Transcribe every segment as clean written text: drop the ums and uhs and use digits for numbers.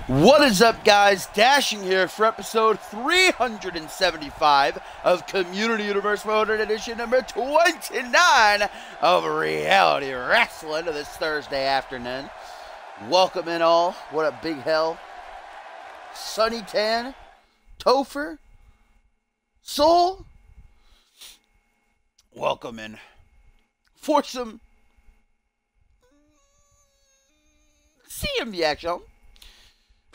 What is up, guys? Dashing here for episode 375 of Community Universe Motor edition number 29 of Reality Wrestling this Thursday afternoon. Welcome in all. What up, Big Hell? Sunny Tan? Topher? Soul? Welcome in for some CMV action,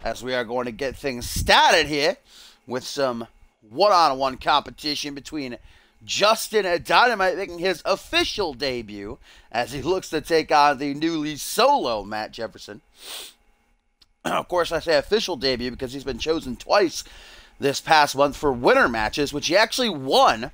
as we are going to get things started here with some one-on-one competition between Justin Dynamite making his official debut as he looks to take on the newly solo Matt Jefferson. Of course, I say official debut because he's been chosen twice this past month for winner matches, which he actually won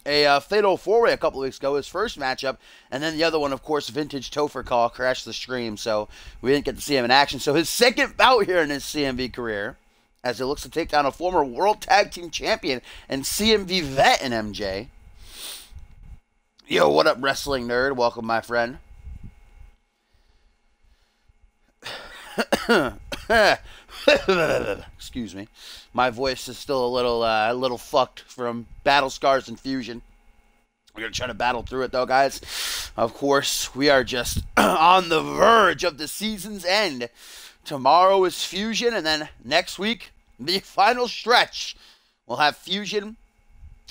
a Fatal 4-Way a couple of weeks ago, his first matchup, and then the other one, of course, Vintage Topher Call, crashed the stream, so we didn't get to see him in action. So his second bout here in his CMV career, as he looks to take down a former World Tag Team Champion and CMV vet in MJ. Yo, what up, wrestling nerd? Welcome, my friend. Excuse me. My voice is still a little fucked from battle scars and fusion. We're going to try to battle through it, though, guys. Of course, we are just on the verge of the season's end. Tomorrow is Fusion, and then next week, the final stretch. We'll have Fusion,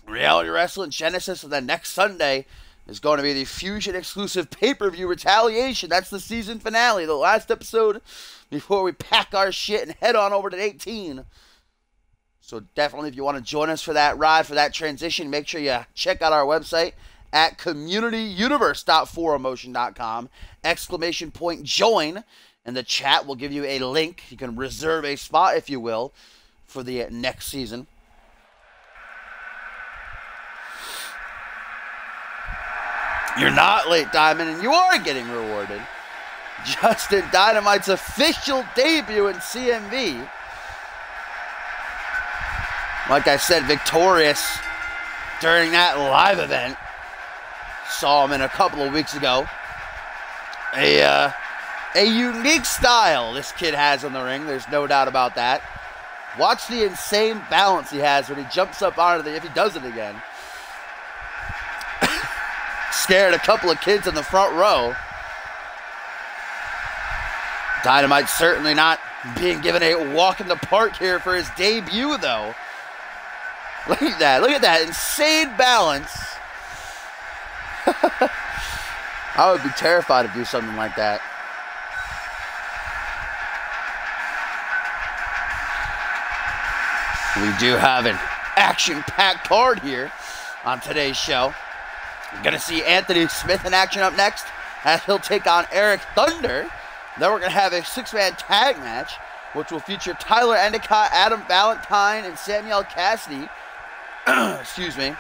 Reality Wrestling, Genesis, and then next Sunday is going to be the Fusion exclusive pay-per-view Retaliation. That's the season finale, the last episode before we pack our shit and head on over to 18. So definitely, if you want to join us for that ride, for that transition, make sure you check out our website at communityuniverse.4emotion.com. !join. And the chat will give you a link. You can reserve a spot, if you will, for the next season. You're not late, Diamond, and you are getting rewarded. Justin Dynamite's official debut in CMV. Like I said, victorious during that live event. Saw him in a couple of weeks ago. A unique style this kid has in the ring. There's no doubt about that. Watch the insane balance he has when he jumps up onto if he does it again. Scared a couple of kids in the front row. Dynamite certainly not being given a walk in the park here for his debut, though. Look at that. Look at that insane balance. I would be terrified to do something like that. We do have an action-packed card here on today's show. We're going to see Anthony Smith in action up next, as he'll take on Eric Thunder. Then we're going to have a six-man tag match, which will feature Tyler Endicott, Adam Valentine, and Samuel Cassidy. Excuse me.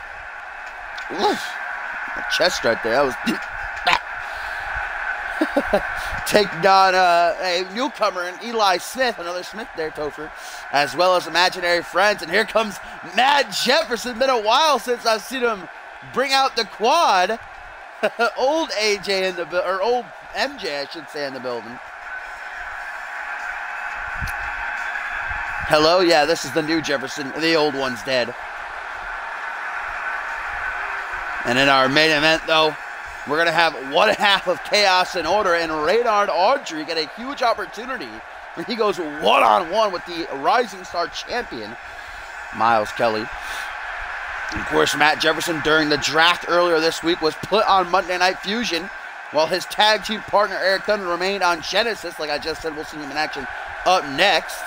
Oof. My chest right there. That was taking on a newcomer in Eli Smith, another Smith there, Topher, as well as imaginary friends. And here comes Matt Jefferson. Been a while since I've seen him bring out the quad. Old AJ in the or old MJ, I should say, in the building. Hello, yeah, this is the new Jefferson. The old one's dead. And in our main event, though, we're going to have one half of Chaos and Order, and Reynard Audrey get a huge opportunity And he goes one-on-one with the Rising Star champion, Miles Kelly. And of course, Matt Jefferson, during the draft earlier this week, was put on Monday Night Fusion, while his tag team partner, Eric Thunder, remained on Genesis. Like I just said, we'll see him in action up next.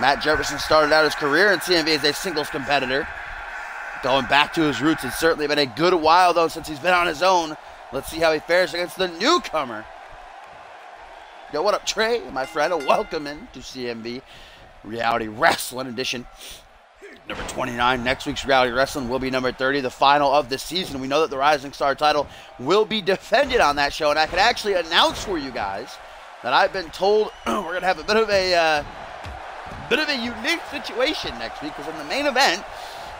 Matt Jefferson started out his career in CMV as a singles competitor. Going back to his roots, it's certainly been a good while, though, since he's been on his own. Let's see how he fares against the newcomer. Yo, what up, Trey, my friend? Welcome in to CMV Reality Wrestling Edition number 29. Next week's Reality Wrestling will be number 30, the final of the season. We know that the Rising Star title will be defended on that show, and I can actually announce for you guys that I've been told we're going to have a bit of a unique situation next week, because in the main event,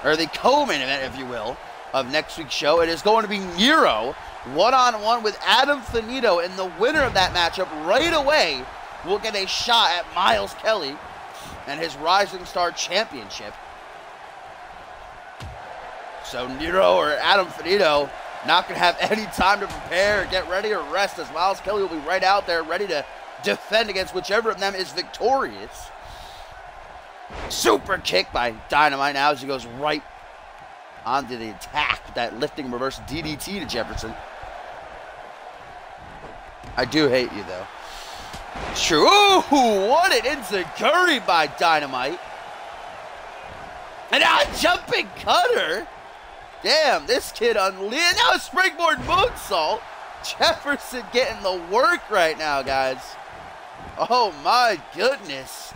or the co-main event, if you will, of next week's show, it is going to be Nero one-on-one with Adam Finito, and the winner of that matchup right away will get a shot at Miles Kelly and his Rising Star Championship. So Nero or Adam Finito not going to have any time to prepare or get ready or rest, as Miles Kelly will be right out there ready to defend against whichever of them is victorious. Super kick by Dynamite now as he goes right onto the attack with that lifting reverse DDT to Jefferson. I do hate you, though. It's true. Ooh, what an insecurity by Dynamite. And now a jumping cutter. Damn, this kid unleashed. Now a springboard moonsault. Jefferson getting the work right now, guys. Oh, my goodness.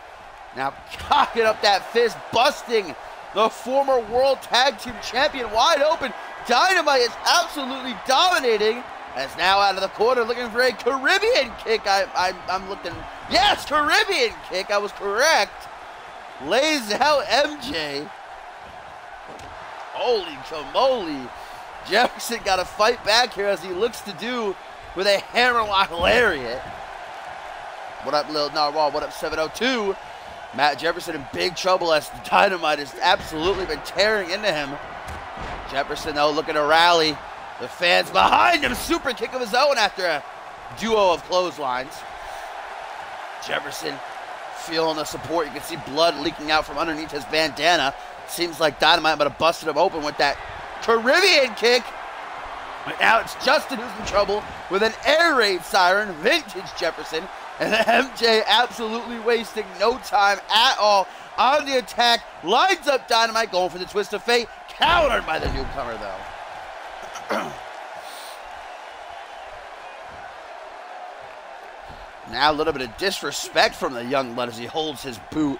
Now cocking up that fist, busting the former World Tag Team Champion wide open. Dynamite is absolutely dominating. As now out of the corner looking for a Caribbean kick. I'm looking. Yes, Caribbean kick. I was correct. Lays out MJ. Holy camole. Jefferson got to fight back here as he looks to do with a hammerlock lariat. What up, Lil Narwhal? What up, 702? Matt Jefferson in big trouble as Dynamite has absolutely been tearing into him. Jefferson, though, looking to rally. The fans behind him. Super kick of his own after a duo of clotheslines. Jefferson feeling the support. You can see blood leaking out from underneath his bandana. Seems like Dynamite might have busted him open with that Caribbean kick. But now it's Justin who's in trouble with an air raid siren. Vintage Jefferson. And MJ absolutely wasting no time at all on the attack. Lines up Dynamite, going for the twist of fate. Countered by the newcomer, though. Now a little bit of disrespect from the young lad as he holds his boot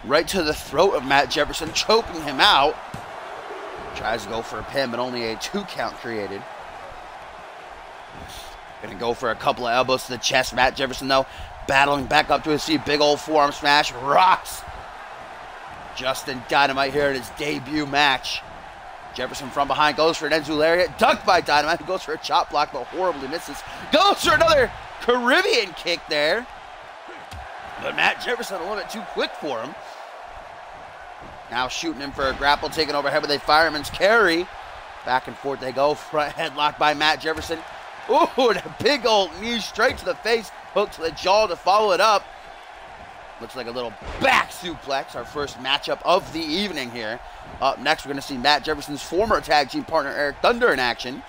right to the throat of Matt Jefferson, choking him out. Tries to go for a pin, but only a 2 count created. Gonna go for a couple of elbows to the chest. Matt Jefferson, though, battling back up to his feet. Big old forearm smash. Rocks Justin Dynamite here in his debut match. Jefferson from behind goes for an Enzu lariat. Ducked by Dynamite, who goes for a chop block, but horribly misses. Goes for another Caribbean kick there. But Matt Jefferson a little bit too quick for him. Now shooting him for a grapple, taking overhead with a fireman's carry. Back and forth they go. Front headlock by Matt Jefferson. Ooh, and a big old knee straight to the face. Hook to the jaw to follow it up. Looks like a little back suplex. Our first matchup of the evening here. Up next, we're going to see Matt Jefferson's former tag team partner, Eric Thunder, in action.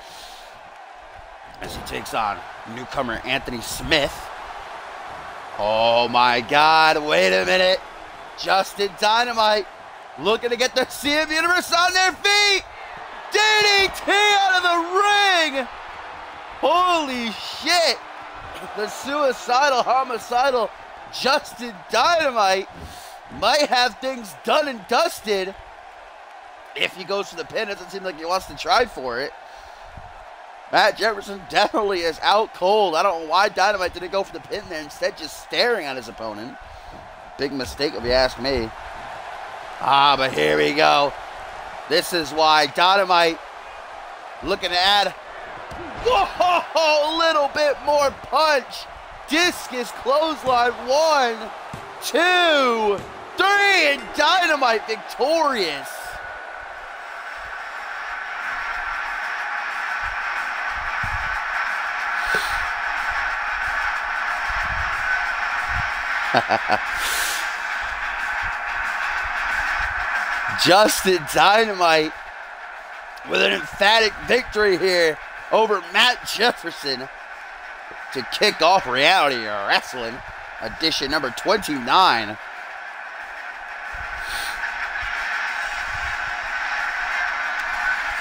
As he takes on newcomer Anthony Smith. Oh my God, wait a minute. Justin Dynamite looking to get the CMV Universe on their feet. DDT out of the ring. Holy shit. The suicidal, homicidal Justin Dynamite might have things done and dusted. If he goes for the pin, it doesn't seem like he wants to try for it. Matt Jefferson definitely is out cold. I don't know why Dynamite didn't go for the pin there, instead just staring at his opponent. Big mistake if you ask me. But here we go. This is why Dynamite looking to add a little bit more punch. Discus clothesline. 1, 2, 3, and Dynamite victorious. Justin Dynamite with an emphatic victory here over Matt Jefferson to kick off Reality Wrestling edition number 29.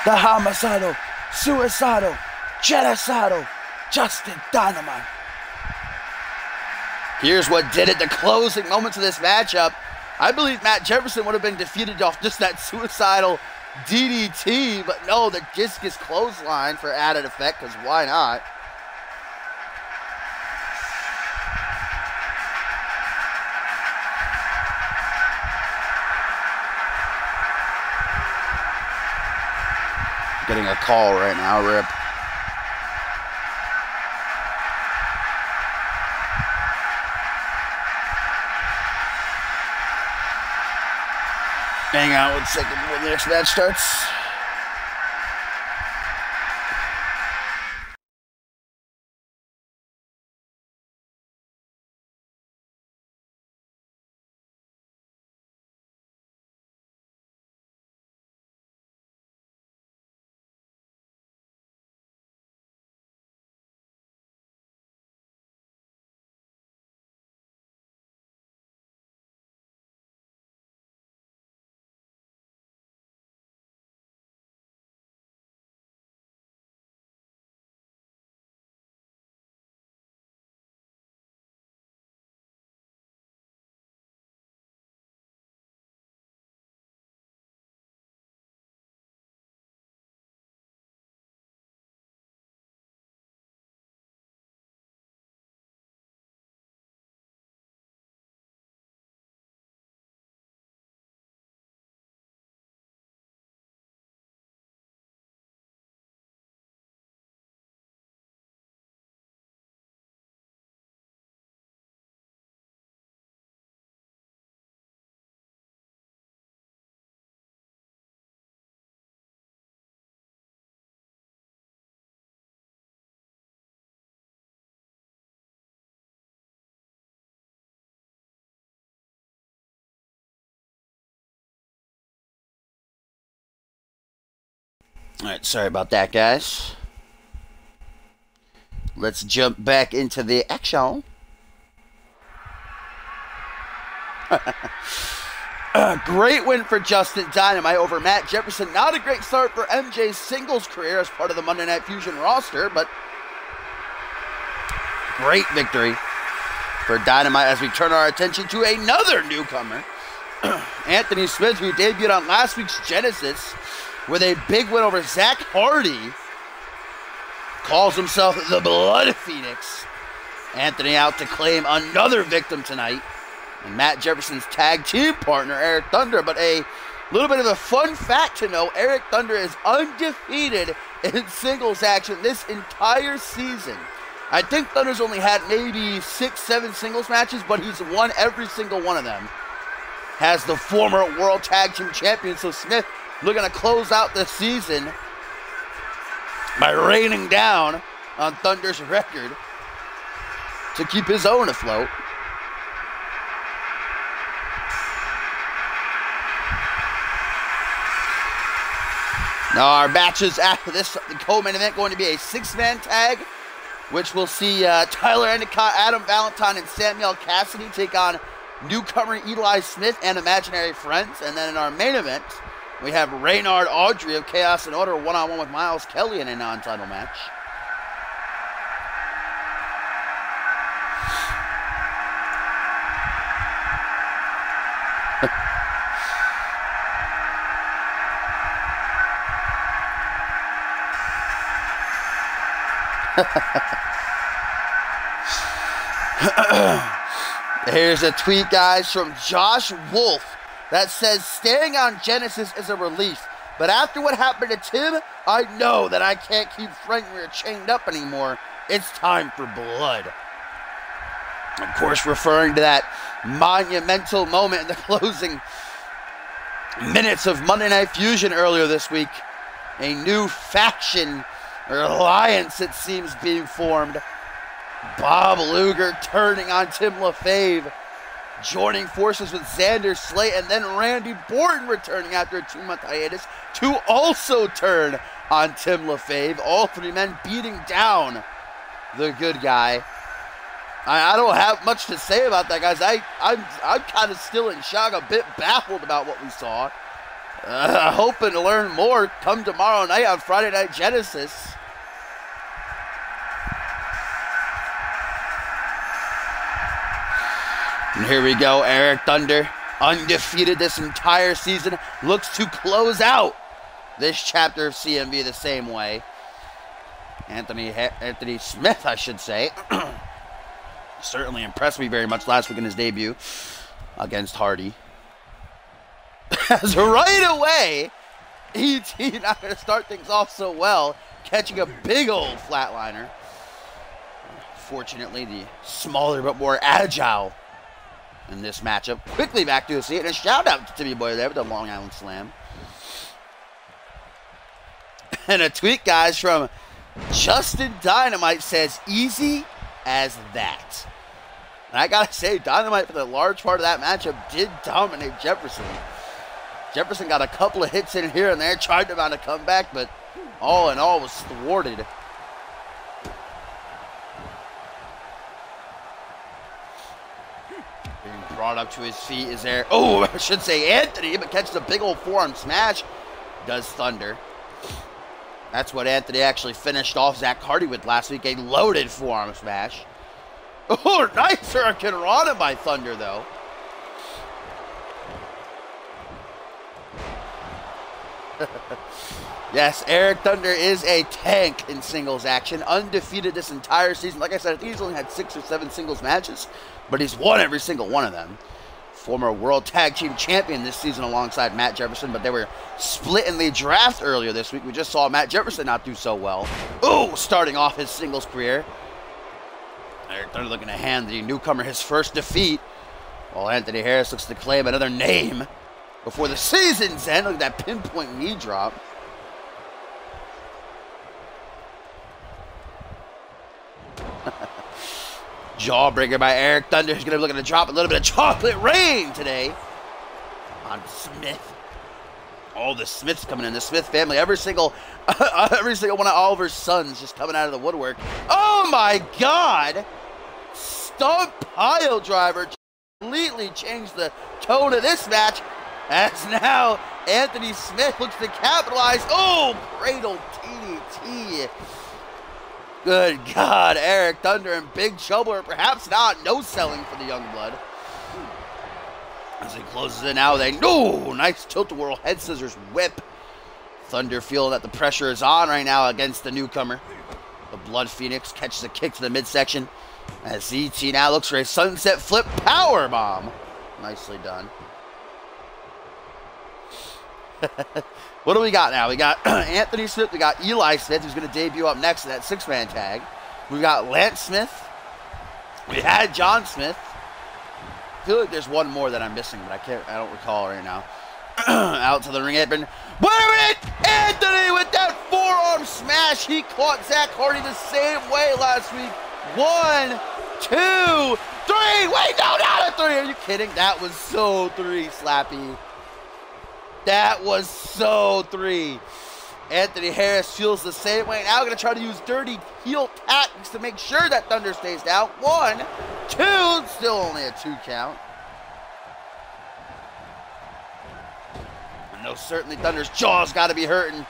The homicidal, suicidal, genocidal Justin Dynamite. Here's what did it, the closing moments of this matchup. I believe Matt Jefferson would have been defeated off just that suicidal DDT, but no, the discus clothesline for added effect, because why not? Getting a call right now, rip. Hang on 1 second when the next match starts. Alright, sorry about that, guys. Let's jump back into the action. Great win for Justin Dynamite over Matt Jefferson. Not a great start for MJ's singles career as part of the Monday Night Fusion roster, but great victory for Dynamite as we turn our attention to another newcomer, Anthony Smith, who debuted on last week's Genesis with a big win over Zach Hardy. Calls himself the Blood Phoenix. Anthony out to claim another victim tonight. And Matt Jefferson's tag team partner, Eric Thunder. But a little bit of a fun fact to know, Eric Thunder is undefeated in singles action this entire season. I think Thunder's only had maybe 6-7 singles matches, but he's won every single one of them. Has the former World Tag Team Champion, so Smith looking to close out the season by raining down on Thunder's record to keep his own afloat. Now our matches after this, the co-main event, going to be a 6-man tag, which will see Tyler Endicott, Adam Valentine, and Samuel Cassidy take on newcomer Eli Smith and Imaginary Friends. And then in our main event, we have Reynard Audrey of Chaos and Order one-on-one with Miles Kelly in a non-title match. Here's a tweet, guys, from Josh Wolf that says, staying on Genesis is a relief, but after what happened to Tim, I know that I can't keep Frank Mir chained up anymore. It's time for blood. Of course, referring to that monumental moment in the closing minutes of Monday Night Fusion earlier this week. A new faction or alliance, it seems, being formed. Bob Luger turning on Tim LaFave joining forces with Xander Slate, and then Randy Borton returning after a 2-month hiatus to also turn on Tim LaFave. All three men beating down the good guy. I don't have much to say about that, guys. I'm kind of still in shock, a bit baffled about what we saw. Hoping to learn more come tomorrow night on Friday Night Genesis. And here we go, Eric Thunder, undefeated this entire season, looks to close out this chapter of CMV the same way. Anthony Smith, I should say, certainly impressed me very much last week in his debut against Hardy. As right away, ET not going to start things off so well, catching a big old flatliner. Fortunately, the smaller but more agile in this matchup quickly back to a seat, and a shout out to Timmy Boy there with the Long Island Slam. And a tweet, guys, from Justin Dynamite says, easy as that. And I gotta say, Dynamite for the large part of that matchup did dominate Jefferson. Jefferson got a couple of hits in here and there, tried to mount a comeback, but all in all was thwarted. Being brought up to his feet is there. Oh, I should say Anthony, but catches a big old forearm smash. Does Thunder. That's what Anthony actually finished off Zach Hardy with last week, a loaded forearm smash. Oh, nice Hurricane Rana by Thunder, though. Yes, Eric Thunder is a tank in singles action. Undefeated this entire season. Like I said, I think he's only had 6 or 7 singles matches, but he's won every single one of them. Former World Tag Team Champion this season alongside Matt Jefferson, but they were split in the draft earlier this week. We just saw Matt Jefferson not do so well. Ooh, starting off his singles career. Eric Thunder looking to hand the newcomer his first defeat, while Anthony Harris looks to claim another name before the season's end. Look at that pinpoint knee drop. Jawbreaker by Eric Thunder, who's going to be looking to drop a little bit of chocolate rain today on Smith. All the Smiths coming in, the Smith family, every single one of Oliver's sons just coming out of the woodwork. Oh my God! Stump pile driver completely changed the tone of this match, as now Anthony Smith looks to capitalize. Oh, cradle TDT. Good God, Eric Thunder in big trouble, or perhaps not. No selling for the young blood. As he closes it now with a nice tilt-a-whirl head scissors whip. Thunder feeling that the pressure is on right now against the newcomer. The Blood Phoenix catches a kick to the midsection as ET now looks for a sunset flip power bomb. Nicely done. What do we got now? We got Anthony Smith. We got Eli Smith, who's going to debut up next in that 6-man tag. We've got Lance Smith. We had John Smith. I feel like there's one more that I'm missing, but I don't recall right now. Out to the ring apron. Wait a minute! Anthony with that forearm smash. He caught Zach Hardy the same way last week. 1, 2, 3. Wait, no, not a 3. Are you kidding? That was so 3, Slappy. That was so 3. Anthony Harris feels the same way. Now we're going to try to use dirty heel tactics to make sure that Thunder stays down. 1, 2. Still only a 2 count. And no, certainly Thunder's jaw's got to be hurting.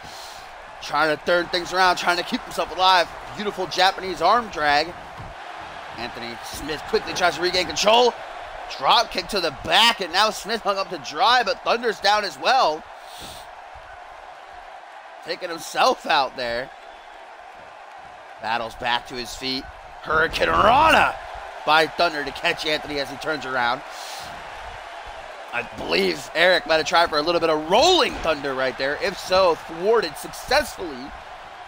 Trying to turn things around, trying to keep himself alive. Beautiful Japanese arm drag. Anthony Smith quickly tries to regain control. Drop kick to the back, and now Smith hung up to dry, but Thunder's down as well. Taking himself out there. Battles back to his feet. Hurricane Rana by Thunder to catch Anthony as he turns around. I believe Eric might have tried for a little bit of rolling Thunder right there. If so, thwarted successfully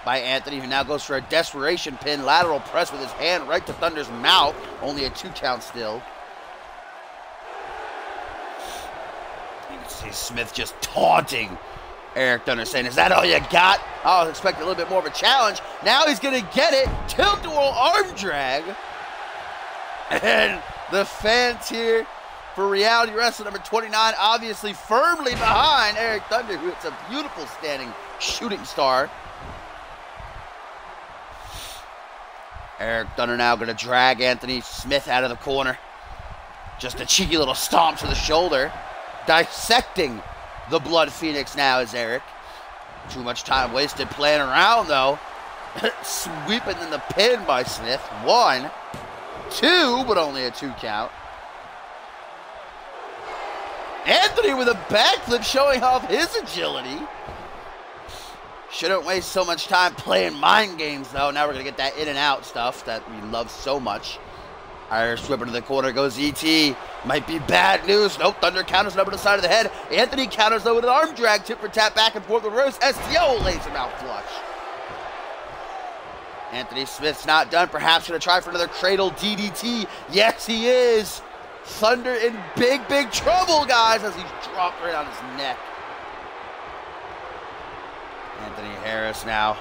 by Anthony, who now goes for a desperation pin. Lateral press with his hand right to Thunder's mouth. Only a 2 count still. You can see Smith just taunting Eric Thunder, saying, is that all you got? I was expecting a little bit more of a challenge. Now he's going to get it. Tilt-a-whirl arm drag. And the fans here for Reality Wrestling number 29, obviously firmly behind Eric Thunder, who hits a beautiful standing shooting star. Eric Thunder now going to drag Anthony Smith out of the corner. Just a cheeky little stomp to the shoulder. Dissecting the Blood Phoenix now is Eric. Too much time wasted playing around, though. Sweeping in the pin by Smith. 1, 2, but only a 2 count. Anthony with a backflip showing off his agility. Shouldn't waste so much time playing mind games, though. Now we're going to get that in and out stuff that we love so much. Irish whip into the corner goes ET. Might be bad news. Nope, Thunder counters over to the side of the head. Anthony counters though with an arm drag, tip for tap, back and forth reverse. STO lays him out flush. Anthony Smith's not done. Perhaps going to try for another cradle DDT. Yes, he is. Thunder in big, big trouble, guys, as he's dropped right on his neck. Anthony Harris now,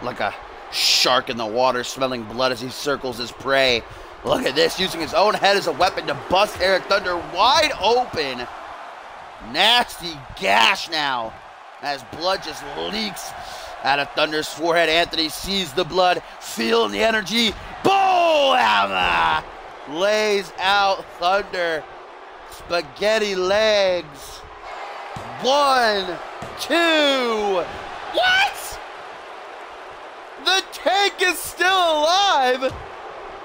like a shark in the water, smelling blood as he circles his prey. Look at this, using his own head as a weapon to bust Eric Thunder wide open. Nasty gash now, as blood just leaks out of Thunder's forehead. Anthony sees the blood, feeling the energy. Boom! Lays out Thunder. Spaghetti legs. 1, 2. What? The tank is still alive.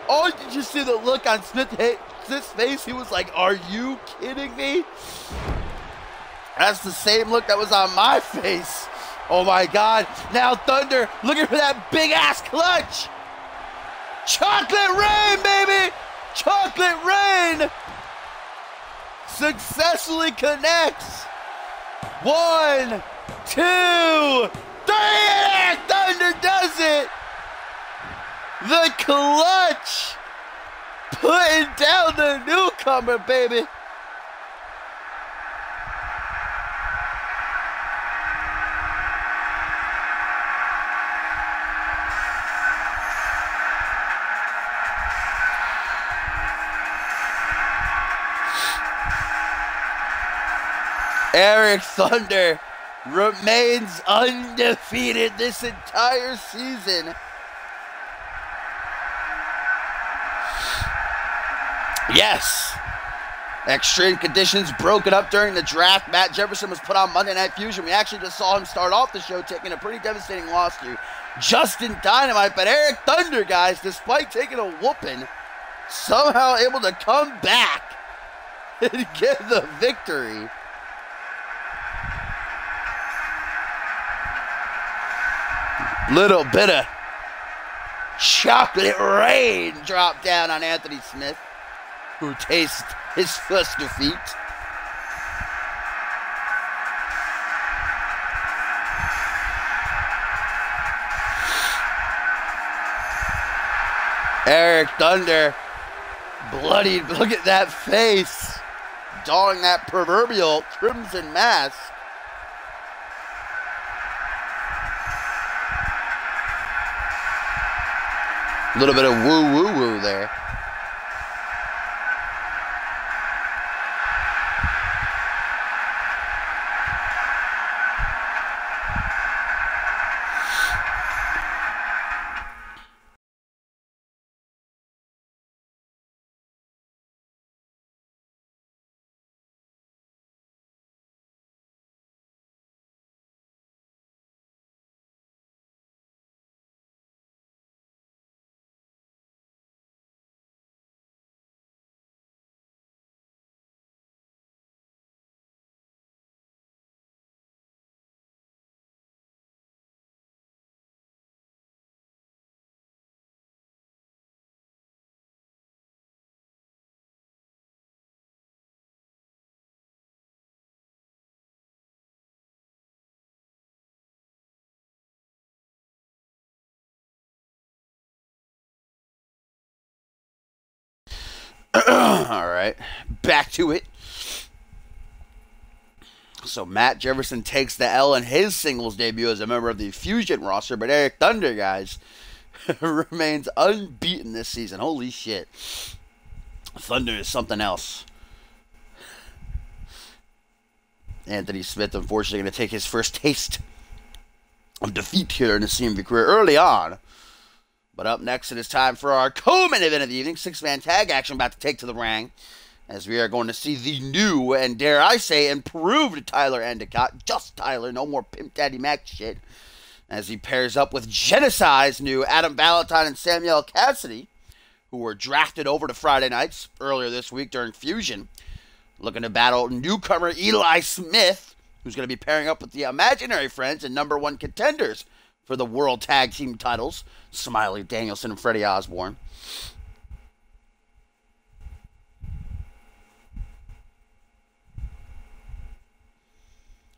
Oh, did you see the look on Smith's face? He was like, are you kidding me? That's the same look that was on my face. Oh my God. Now Thunder looking for that big ass clutch. Chocolate rain, baby. Chocolate rain. Successfully connects. 1, 2, 3. And Thunder does it. The clutch. Putting down the newcomer, baby. Eric Thunder remains undefeated this entire season. Yes. Extreme conditions broken up during the draft. Matt Jefferson was put on Monday Night Fusion. We actually just saw him start off the show taking a pretty devastating loss to Justin Dynamite. But Eric Thunder, guys, despite taking a whooping, somehow able to come back and get the victory. Little bit of chocolate rain dropped down on Anthony Smith, who tastes his first defeat. Eric Thunder, bloodied. Look at that face, donning that proverbial crimson mask. A little bit of woo-woo-woo there. All right, back to it. So Matt Jefferson takes the L in his singles debut as a member of the Fusion roster, but Eric Thunder, guys, remains unbeaten this season. Holy shit. Thunder is something else. Anthony Smith, unfortunately, going to take his first taste of defeat here in his CMV career early on. But up next, it is time for our co-main event of the evening. 6-man tag action about to take to the ring, as we are going to see the new, and dare I say, improved Tyler Endicott. Just Tyler, no more Pimp Daddy Mac shit. As he pairs up with Genocide's new Adam Valentine and Samuel Cassidy, who were drafted over to Friday nights earlier this week during Fusion. Looking to battle newcomer Eli Smith, who's going to be pairing up with the imaginary friends and #1 contenders for the World Tag Team titles, Smiley Danielson and Freddie Osborne.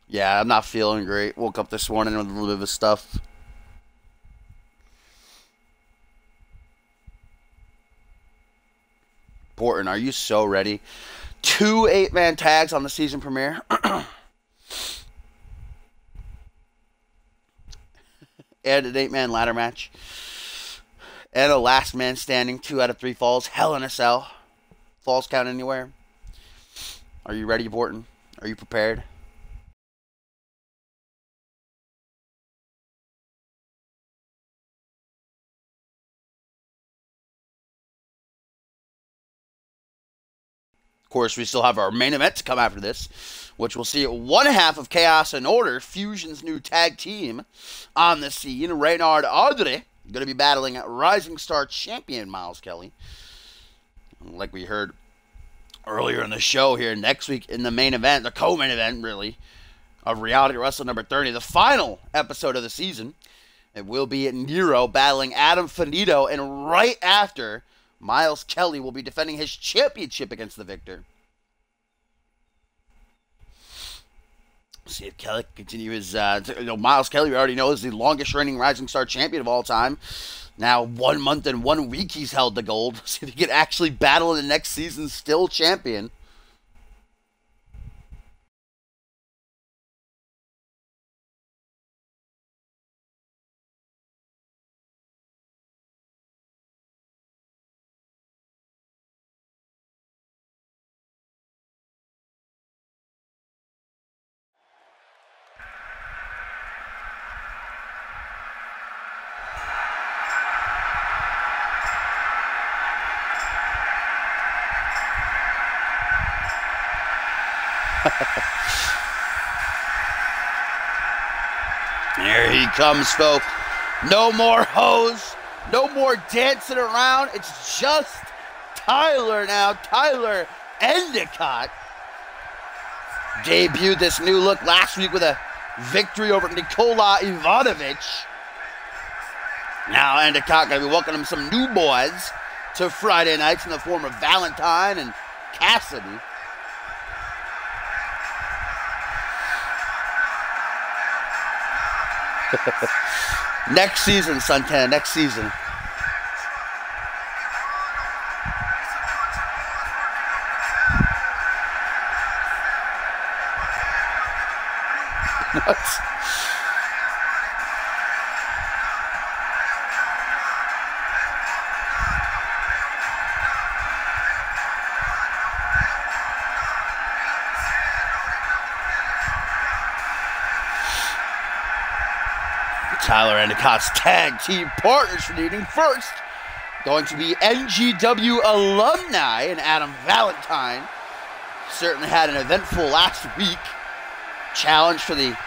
Yeah, I'm not feeling great. Woke up this morning with a little bit of stuff. Porton, are you so ready? 2 8-man tags on the season premiere. And an 8-man ladder match. And a last man standing, 2 out of 3 falls. Hell in a Cell. Falls count anywhere. Are you ready, Porton? Are you prepared? Of course, we still have our main event to come after this, which we'll see one half of Chaos and Order, Fusion's new tag team, on the scene. Reynard Audrey going to be battling Rising Star champion Miles Kelly. Like we heard earlier in the show here, next week in the main event, the co-main event, really, of Reality Wrestling number 30, the final episode of the season. It will be Nero battling Adam Finito, and right after, Miles Kelly will be defending his championship against the victor. See if Kelly can continue his... Miles Kelly, we already know, is the longest reigning Rising Star champion of all time. Now, 1 month and 1 week he's held the gold. See if he can actually battle in the next season still champion. Here he comes, folks. No more hoes. No more dancing around. It's just Tyler now. Tyler Endicott debuted this new look last week with a victory over Nikola Ivanovic. Now Endicott going to be welcoming some new boys to Friday nights in the form of Valentine and Cassidy. Next season, Santana, next season. What? Tyler Endicott's tag team partners for the evening. First, going to be NGW alumni and Adam Valentine. Certainly had an eventful last week. Challenge for the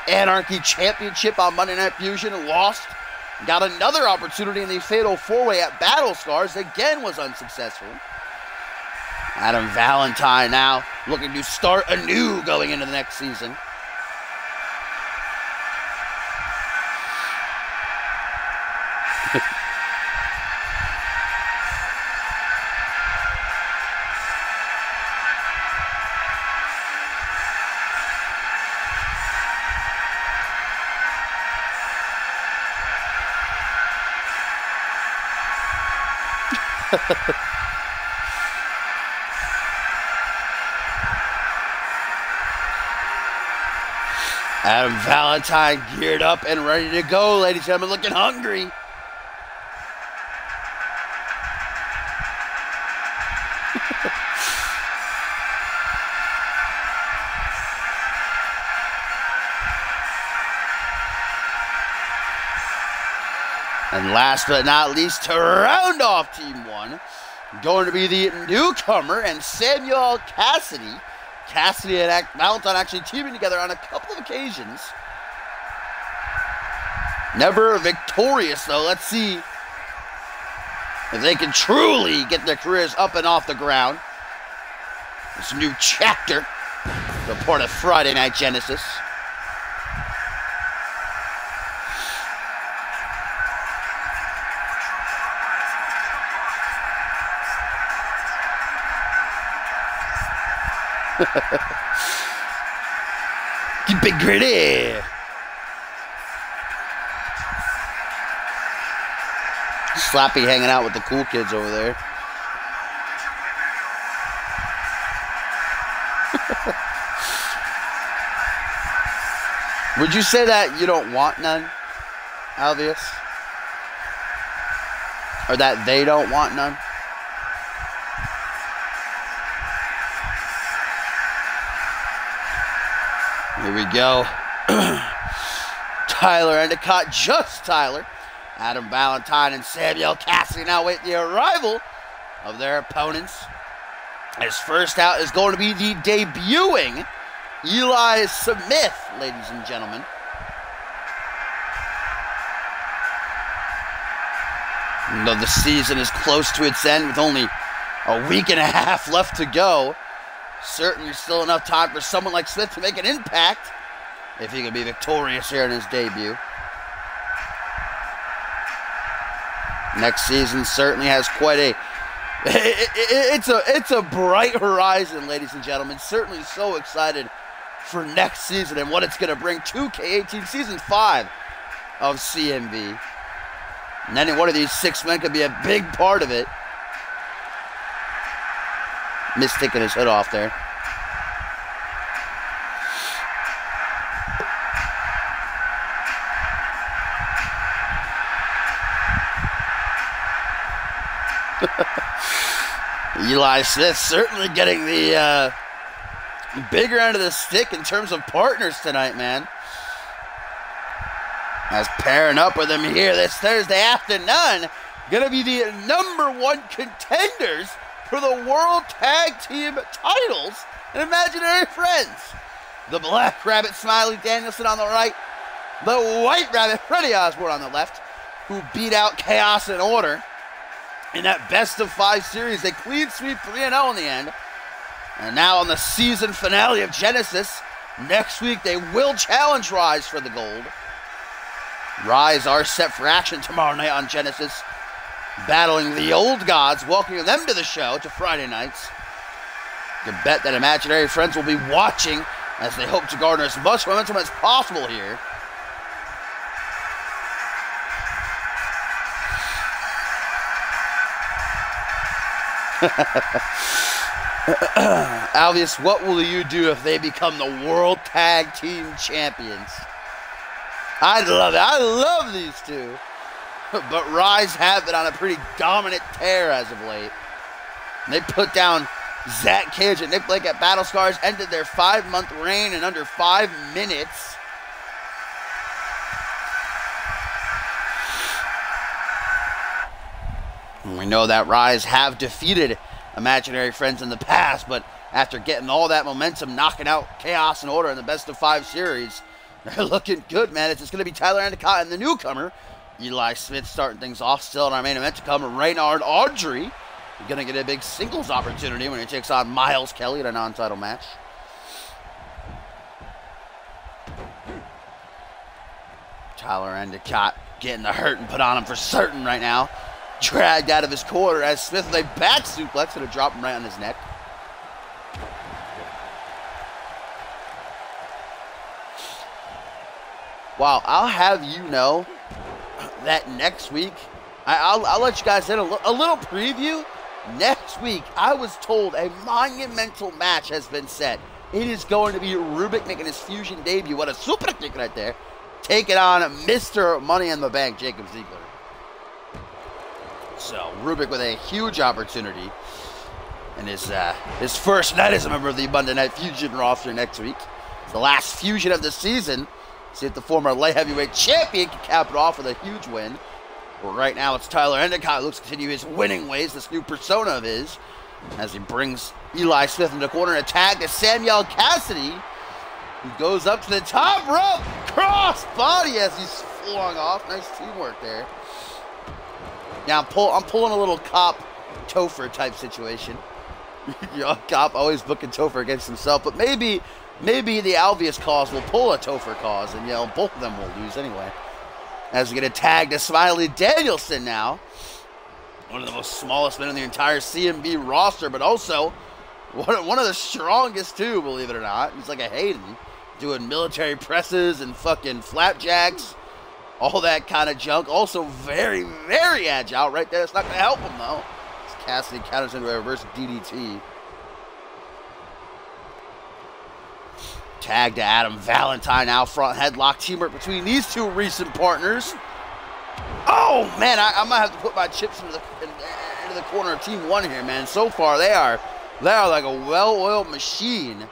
Anarchy Championship on Monday Night Fusion. Lost. Got another opportunity in the Fatal 4-Way at Battle Scars. Again was unsuccessful. Adam Valentine now looking to start anew going into the next season. Adam Valentine geared up and ready to go, ladies and gentlemen, looking hungry. And last but not least, to round off Team 1, going to be the newcomer and Samuel Cassidy. Cassidy and Valentine actually teaming together on a couple of occasions. Never victorious, though. Let's see if they can truly get their careers up and off the ground. This new chapter, the part of Friday Night Genesis. Keep it gritty. Slappy hanging out with the cool kids over there. Would you say that you don't want none, Alvius? Or that they don't want none? Here we go. Tyler Endicott, just Tyler. Adam Valentine and Samuel Cassidy now wait the arrival of their opponents. His first out is going to be the debuting Eli Smith, ladies and gentlemen. And though the season is close to its end with only a week and a half left to go, certainly still enough time for someone like Smith to make an impact if he can be victorious here in his debut. Next season certainly has quite a... It's a bright horizon, ladies and gentlemen. Certainly so excited for next season and what it's going to bring. 2K18 Season 5 of CMV. And any one of these 6 men could be a big part of it. Missed taking his hood off there. Eli Smith certainly getting the bigger end of the stick in terms of partners tonight, man. As pairing up with him here this Thursday afternoon, gonna be the #1 contenders for the World Tag Team titles and Imaginary Friends. The Black Rabbit, Smiley Danielson on the right. The White Rabbit, Freddie Osborne on the left, who beat out Chaos and Order in that best-of-5 series. They clean sweep 3-0 in the end. And now on the season finale of Genesis, next week they will challenge Rise for the gold. Rise are set for action tomorrow night on Genesis, battling the Old Gods, welcoming them to the show to Friday nights. You can bet that Imaginary Friends will be watching as they hope to garner as much momentum as possible here. Alvius, what will you do if they become the World Tag Team Champions? I'd love it. I love these two. But Rise have been on a pretty dominant tear as of late. They put down Zach Cage and Nick Blake at Battle Scars, ended their 5-month reign in under 5 minutes. And we know that Rise have defeated Imaginary Friends in the past, but after getting all that momentum, knocking out Chaos and Order in the best-of-5 series, they're looking good, man. It's going to be Tyler Endicott and the newcomer, Eli Smith, starting things off. Still in our main event to come, Reynard Audrey. He's going to get a big singles opportunity when he takes on Miles Kelly in a non-title match. Tyler Endicott getting the hurt and put on him for certain right now. Dragged out of his corner as Smith with a back suplex and a drop him right on his neck. Wow, I'll have you know that next week, I'll let you guys in a little preview. Next week, I was told a monumental match has been set. It is going to be Rubik making his Fusion debut. What a super kick right there. Taking on Mr. Money in the Bank, Jacob Ziegler. So, Rubik with a huge opportunity in his first night as a member of the Monday Night Fusion roster next week. It's the last Fusion of the season. See if the former light heavyweight champion can cap it off with a huge win. Right now, it's Tyler Endicott. Looks to continue his winning ways, this new persona of his, as he brings Eli Smith into the corner and tag to Samuel Cassidy. He goes up to the top rope, cross body as he's flung off. Nice teamwork there. Now I'm pulling a little Cop Topher type situation. You know, Cop always booking Topher against himself, but maybe the Albius cause will pull a Topher cause, and both of them will lose anyway. As we get a tag to Smiley Danielson now. One of the most smallest men in the entire CMV roster, but also one of the strongest too, believe it or not. He's like a Hayden, doing military presses and fucking flapjacks, all that kind of junk. Also very, very agile right there. It's not going to help him though. As Cassidy counters into a reverse DDT. Tag to Adam Valentine out front. Headlock teamwork between these two recent partners. Oh, man, I might have to put my chips into the corner of Team 1 here, man. So far, they are like a well-oiled machine.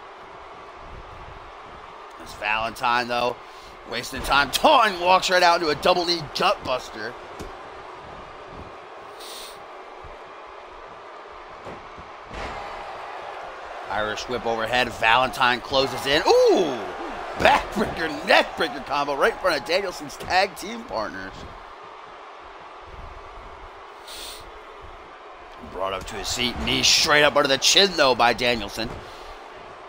It's Valentine, though, wasting time. Taunton walks right out into a double knee gut buster. Irish whip overhead. Valentine closes in. Ooh! Backbreaker, neckbreaker combo right in front of Danielson's tag team partners. Brought up to his seat. Knee straight up under the chin, though, by Danielson.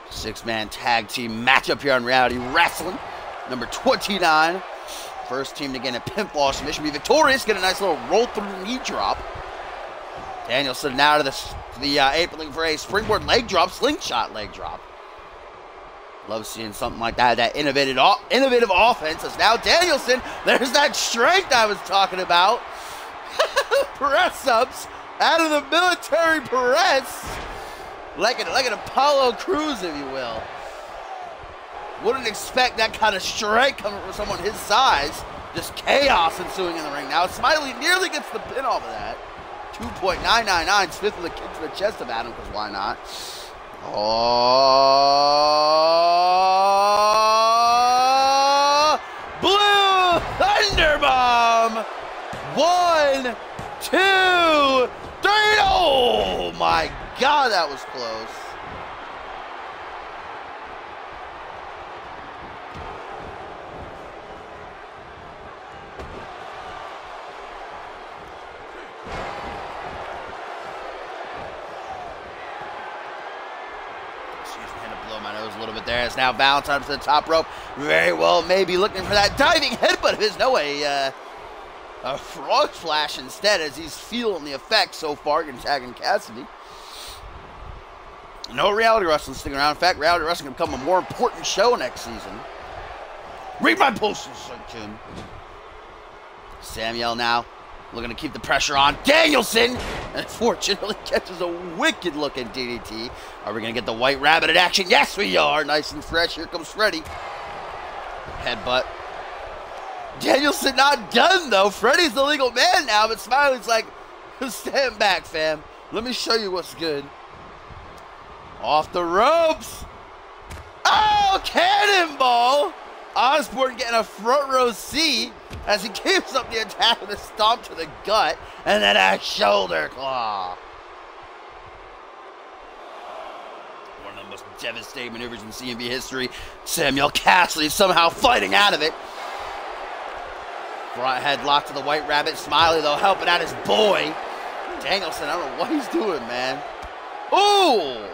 Six-man tag team matchup here on Reality Wrestling. Number 29. First team to get a pinfall submission. Be victorious. Get a nice little roll-through knee drop. Danielson now to the apron for a springboard leg drop, slingshot leg drop. Love seeing something like that. That innovative offense is now Danielson. There's that strength I was talking about. Press ups out of the military press, like an Apollo Crews, if you will. Wouldn't expect that kind of strength coming from someone his size. Just chaos ensuing in the ring now. Smiley nearly gets the pin off of that. 2.999. Smith with a kick to the chest of Adam, because why not? Oh, Blue Thunderbomb. 1, 2, 3. Oh my God, that was close. My nose a little bit there. It's now Valentine to the top rope. Very well, maybe looking for that diving headbutt of his. No, a frog splash instead, as he's feeling the effect so far, tagging Cassidy. No Reality Wrestling sticking around. In fact, Reality Wrestling can become a more important show next season. Read my posters, Tim. Samuel now looking to keep the pressure on Danielson. Unfortunately, catches a wicked-looking DDT. Are we going to get the White Rabbit in action? Yes, we are. Nice and fresh. Here comes Freddy. Headbutt. Danielson not done, though. Freddy's the legal man now, but Smiley's like, stand back, fam. Let me show you what's good. Off the ropes. Oh, cannonball. Osborne getting a front row seat as he keeps up the attack with a stomp to the gut and then a shoulder claw. One of the most devastating maneuvers in CMV history. Samuel Cassidy somehow fighting out of it. Front headlock to the White Rabbit. Smiley, though, helping out his boy. Danielson, I don't know what he's doing, man. Ooh!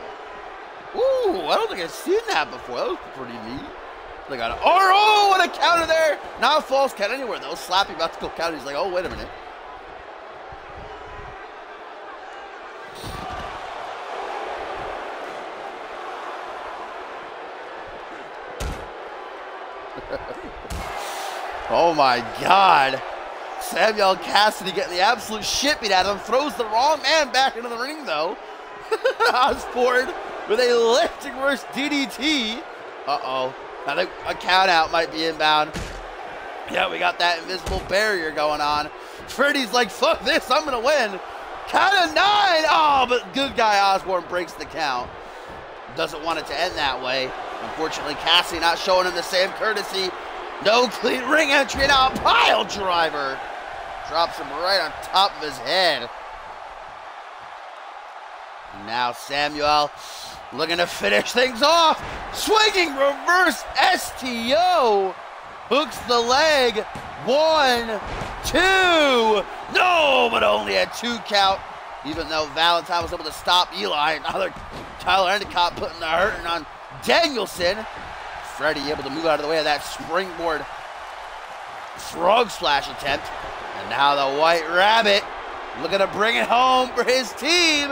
Ooh, I don't think I've seen that before. That was pretty neat. They got it. Oh, what a counter there. Not a false count anywhere, though. Slappy about to go count. He's like, oh, wait a minute. Oh, my God. Samuel Cassidy getting the absolute shit beat out of him. Throws the wrong man back into the ring, though. Osborne with a lifting reverse DDT. Uh-oh. I think a count out might be inbound. Yeah, we got that invisible barrier going on. Freddy's like, fuck this, I'm going to win. Count of 9. Oh, but good guy Osborne breaks the count. Doesn't want it to end that way. Unfortunately, Cassidy not showing him the same courtesy. No clean ring entry, now a pile driver. drops him right on top of his head. Now Samuel looking to finish things off. Swinging reverse STO. Hooks the leg. 1, 2. No, but only a 2 count. Even though Valentine was able to stop Eli. Another Tyler Endicott putting the hurting on Danielson. Freddie able to move out of the way of that springboard frog splash attempt. And now the White Rabbit looking to bring it home for his team.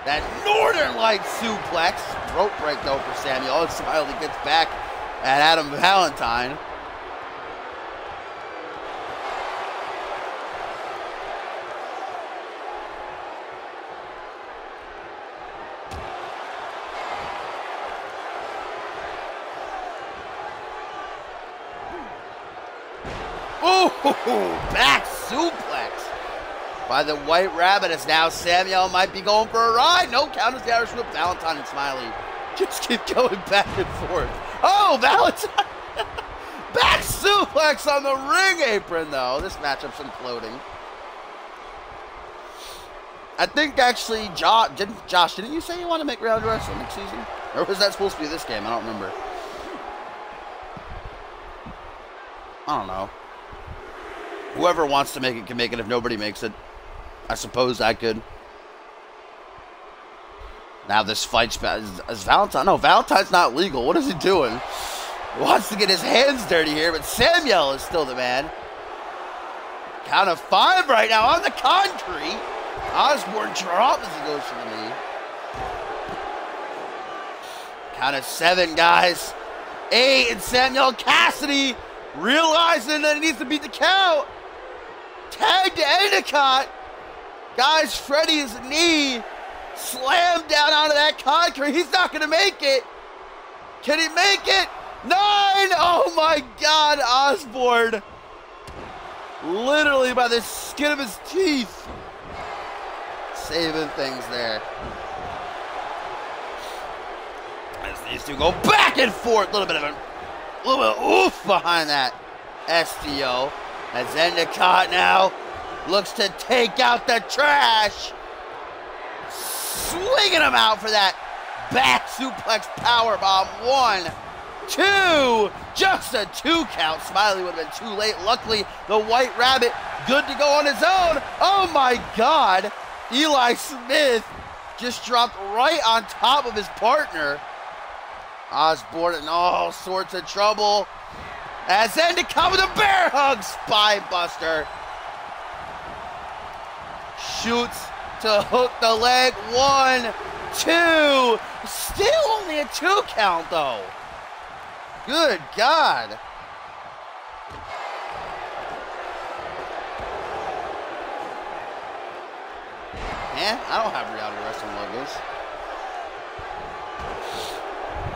That Northern Light suplex. Rope break though for Samuel. Smiley gets back at Adam Valentine. Ooh, back suplex by the White Rabbit as now Samuel might be going for a ride. No count as the Irish Whip. Valentine and Smiley just keep going back and forth. Oh, Valentine. Back suplex on the ring apron, though. This matchup's imploding. I think actually, Josh, didn't you say you want to make reality wrestling next season? Or was that supposed to be this game? I don't remember. I don't know. Whoever wants to make it can make it. If nobody makes it, I suppose I could. Now this fight's is Valentine. No, Valentine's not legal. What is he doing? He wants to get his hands dirty here, but Samuel is still the man. Count of 5 right now on the concrete. Osborne drops as he goes for the knee. Count of 7, guys. 8, and Samuel Cassidy realizing that he needs to beat the count. Tag to Endicott. Guys, Freddie's knee slammed down onto that concrete. He's not going to make it. Can he make it? 9. Oh, my God. Osborne. Literally by the skin of his teeth. Saving things there. As these two go back and forth. A little bit of oof behind that STO. As Endicott now looks to take out the trash. Swinging him out for that back suplex powerbomb. 1, 2. Just a 2 count. Smiley would have been too late. Luckily, the White Rabbit good to go on his own. Oh my God. Eli Smith just dropped right on top of his partner. Osborne in all sorts of trouble. As Endicott with a bear hug, spine buster. Shoots to hook the leg. 1, 2. Still only a 2 count though. Good God. Man, I don't have reality wrestling logos.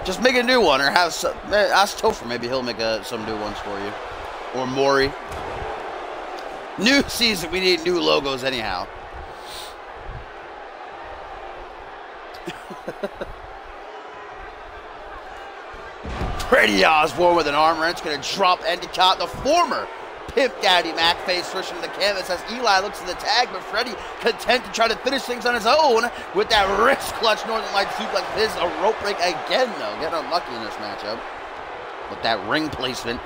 Just make a new one, or have some, ask Topher, maybe he'll make some new ones for you. Or Maury. New season, we need new logos anyhow. Pretty Osborne with an arm wrench, gonna drop Endicott, the former Pimp Daddy Mac face first into the canvas as Eli looks at the tag, but Freddie content to try to finish things on his own with that wrist clutch Northern Light suplex. This is a rope break again, though. Getting unlucky in this matchup with that ring placement.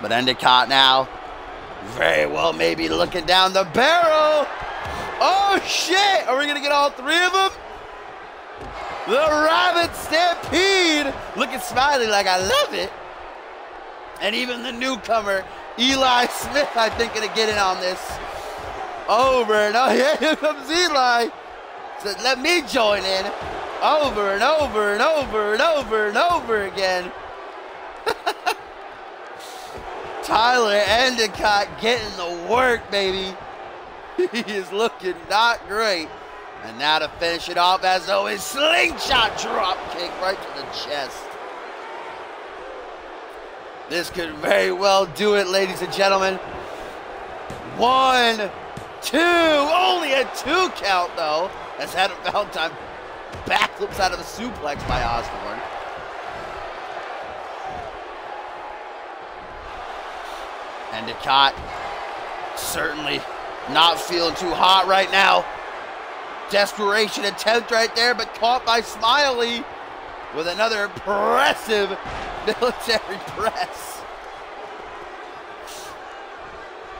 But Endicott now very well maybe looking down the barrel. Oh, shit! Are we going to get all 3 of them? The Rabbit Stampede! Look at Smiley like, I love it. And even the newcomer, Eli Smith, I think, gonna get in on this. Over and over. Yeah, here comes Eli. Said, let me join in. Over and over and over and over and over again. Tyler Endicott getting the work, baby. He is looking not great. And now to finish it off, as always, slingshot drop kick right to the chest. This could very well do it, ladies and gentlemen. 1, 2. Only a 2 count, though. As Adam Valentine backflips out of the suplex by Osborne. Endicott certainly Not feeling too hot right now. Desperation attempt right there, but caught by Smiley with another impressive military press.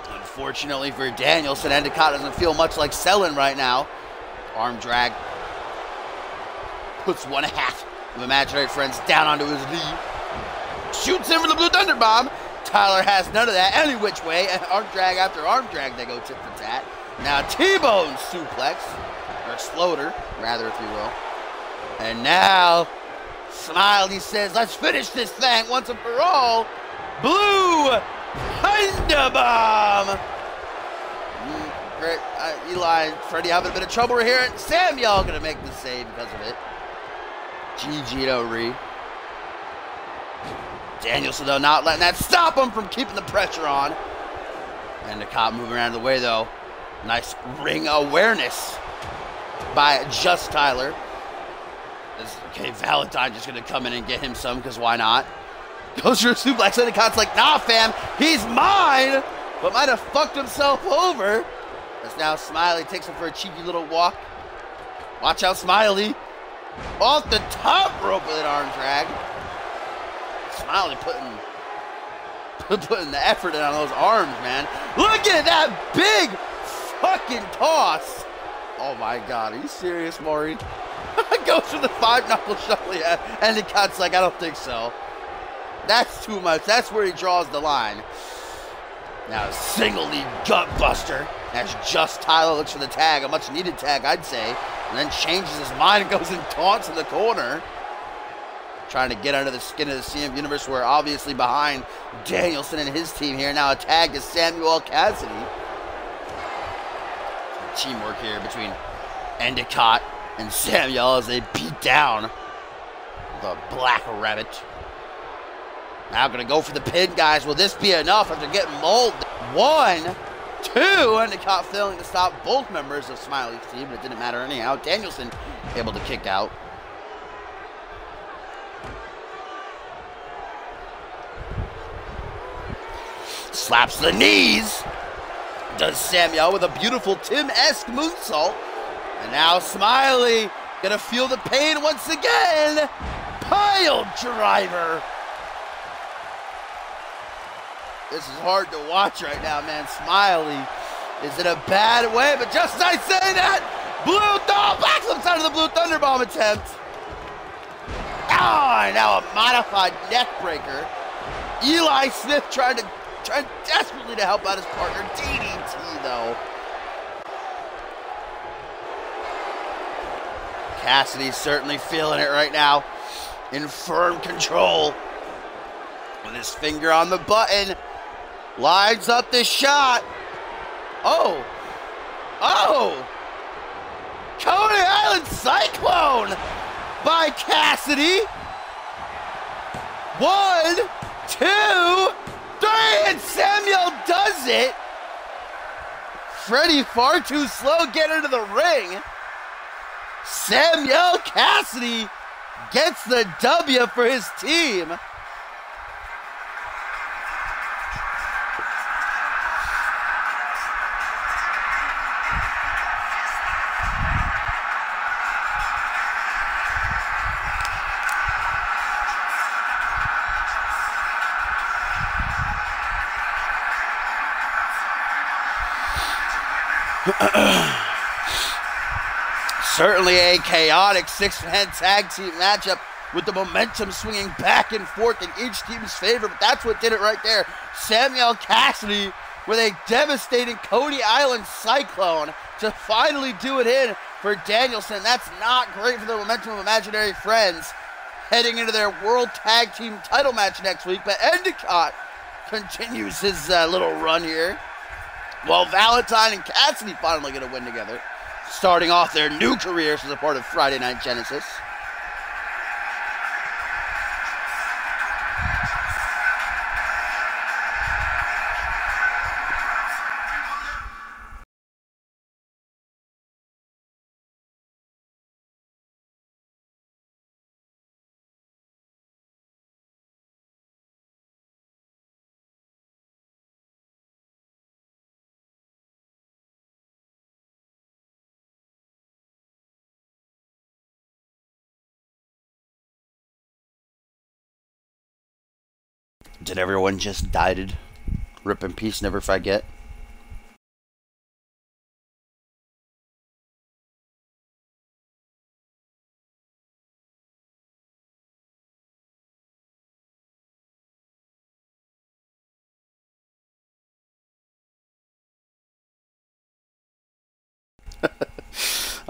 Unfortunately for Danielson, Endicott doesn't feel much like selling right now. Arm drag. Puts one half of Imaginary Friends down onto his knee. Shoots in for the Blue Thunder Bomb. Tyler has none of that any which way. Arm drag after arm drag, they go tit for tat. Now T-bone suplex, or floater, rather, if you will. And now Smiley says, let's finish this thing once and for all. Blue Thunder Bomb. Great. Eli and Freddie having a bit of trouble here. And Samuel going to make the save because of it. GG to Ree. Danielson, though, not letting that stop him from keeping the pressure on. And the cop moving out of the way, though. Nice ring awareness by Just Tyler. Okay, Valentine just going to come in and get him some, because why not? Goes for a suplex, and the cop's like, nah, fam, he's mine! But might have fucked himself over. As now Smiley takes him for a cheeky little walk. Watch out, Smiley. Off the top rope with an arm drag. Smiley putting the effort in on those arms, man. Look at that big fucking toss. Oh my God, are you serious, Maury? Goes for the 5-knuckle shuffle, yeah. And the cut's like, I don't think so. That's too much. That's where he draws the line. Now, single knee gut buster as Just Tyler looks for the tag, a much needed tag, I'd say, and then changes his mind and goes and taunts in the corner. Trying to get under the skin of the CMV Universe. We're obviously behind Danielson and his team here. Now a tag to Samuel Cassidy. Some teamwork here between Endicott and Samuel as they beat down the Black Rabbit. Now going to go for the pin, guys. Will this be enough after getting mauled? 1, 2. Endicott failing to stop both members of Smiley's team, but it didn't matter anyhow. Danielson able to kick out. Slaps the knees. Does Samuel with a beautiful Tim-esque moonsault. And now Smiley gonna feel the pain once again. Pile driver. This is hard to watch right now, man. Smiley is in a bad way, but just as I say that, backflips out of the Blue Thunder Bomb attempt. Oh, and now a modified neck breaker. Eli Smith trying desperately to help out his partner. DDT, though. Cassidy's certainly feeling it right now. In firm control. With his finger on the button. Lines up the shot. Oh. Coney Island Cyclone by Cassidy. 1, 2, 3, and Samuel does it. Freddie far too slow getting into the ring. Samuel Cassidy gets the W for his team. Certainly a chaotic 6-man tag team matchup with the momentum swinging back and forth in each team's favor, but that's what did it right there. Samuel Cassidy with a devastating Coney Island Cyclone to finally do it in for Danielson. That's not great for the momentum of Imaginary Friends heading into their World Tag Team title match next week, but Endicott continues his little run here, while Valentine and Cassidy finally get a win together, starting off their new careers as a part of Friday Night Genesis. Did everyone just died? Rip in peace, never forget.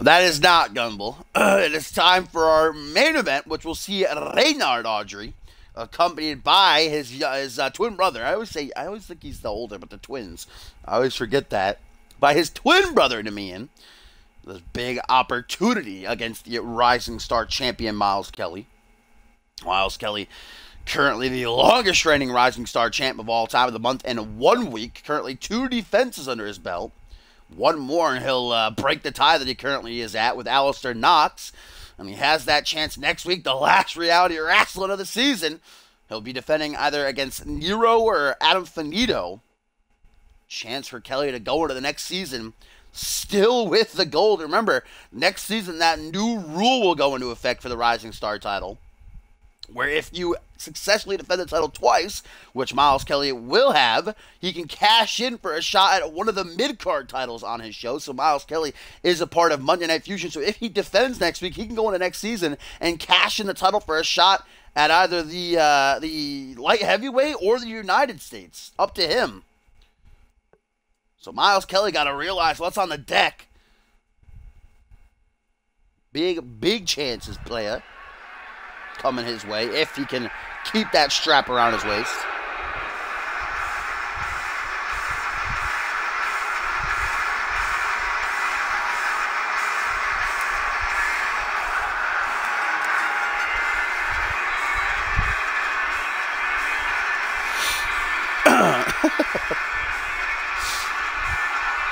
That is not Gumball. It is time for our main event, which will see Reynard Audrey, accompanied by his twin brother. I always think he's the older, but the twins. I always forget that. By his twin brother, Damian. This big opportunity against the Rising Star champion, Miles Kelly. Miles Kelly, currently the longest reigning Rising Star champ of all time of the month and 1 week. Currently 2 defenses under his belt. One more and he'll break the tie that he currently is at with Alistair Knox. And he has that chance next week, the last reality wrestling of the season. He'll be defending either against Nero or Adam Finito. Chance for Kelly to go into the next season still with the gold. Remember, next season that new rule will go into effect for the Rising Star title, where if you successfully defend the title twice, which Miles Kelly will have, he can cash in for a shot at one of the mid-card titles on his show. So Miles Kelly is a part of Monday Night Fusion. So if he defends next week, he can go into next season and cash in the title for a shot at either the light heavyweight or the United States. Up to him. So Miles Kelly got to realize what's on the deck. Big chances, player, coming his way if he can keep that strap around his waist.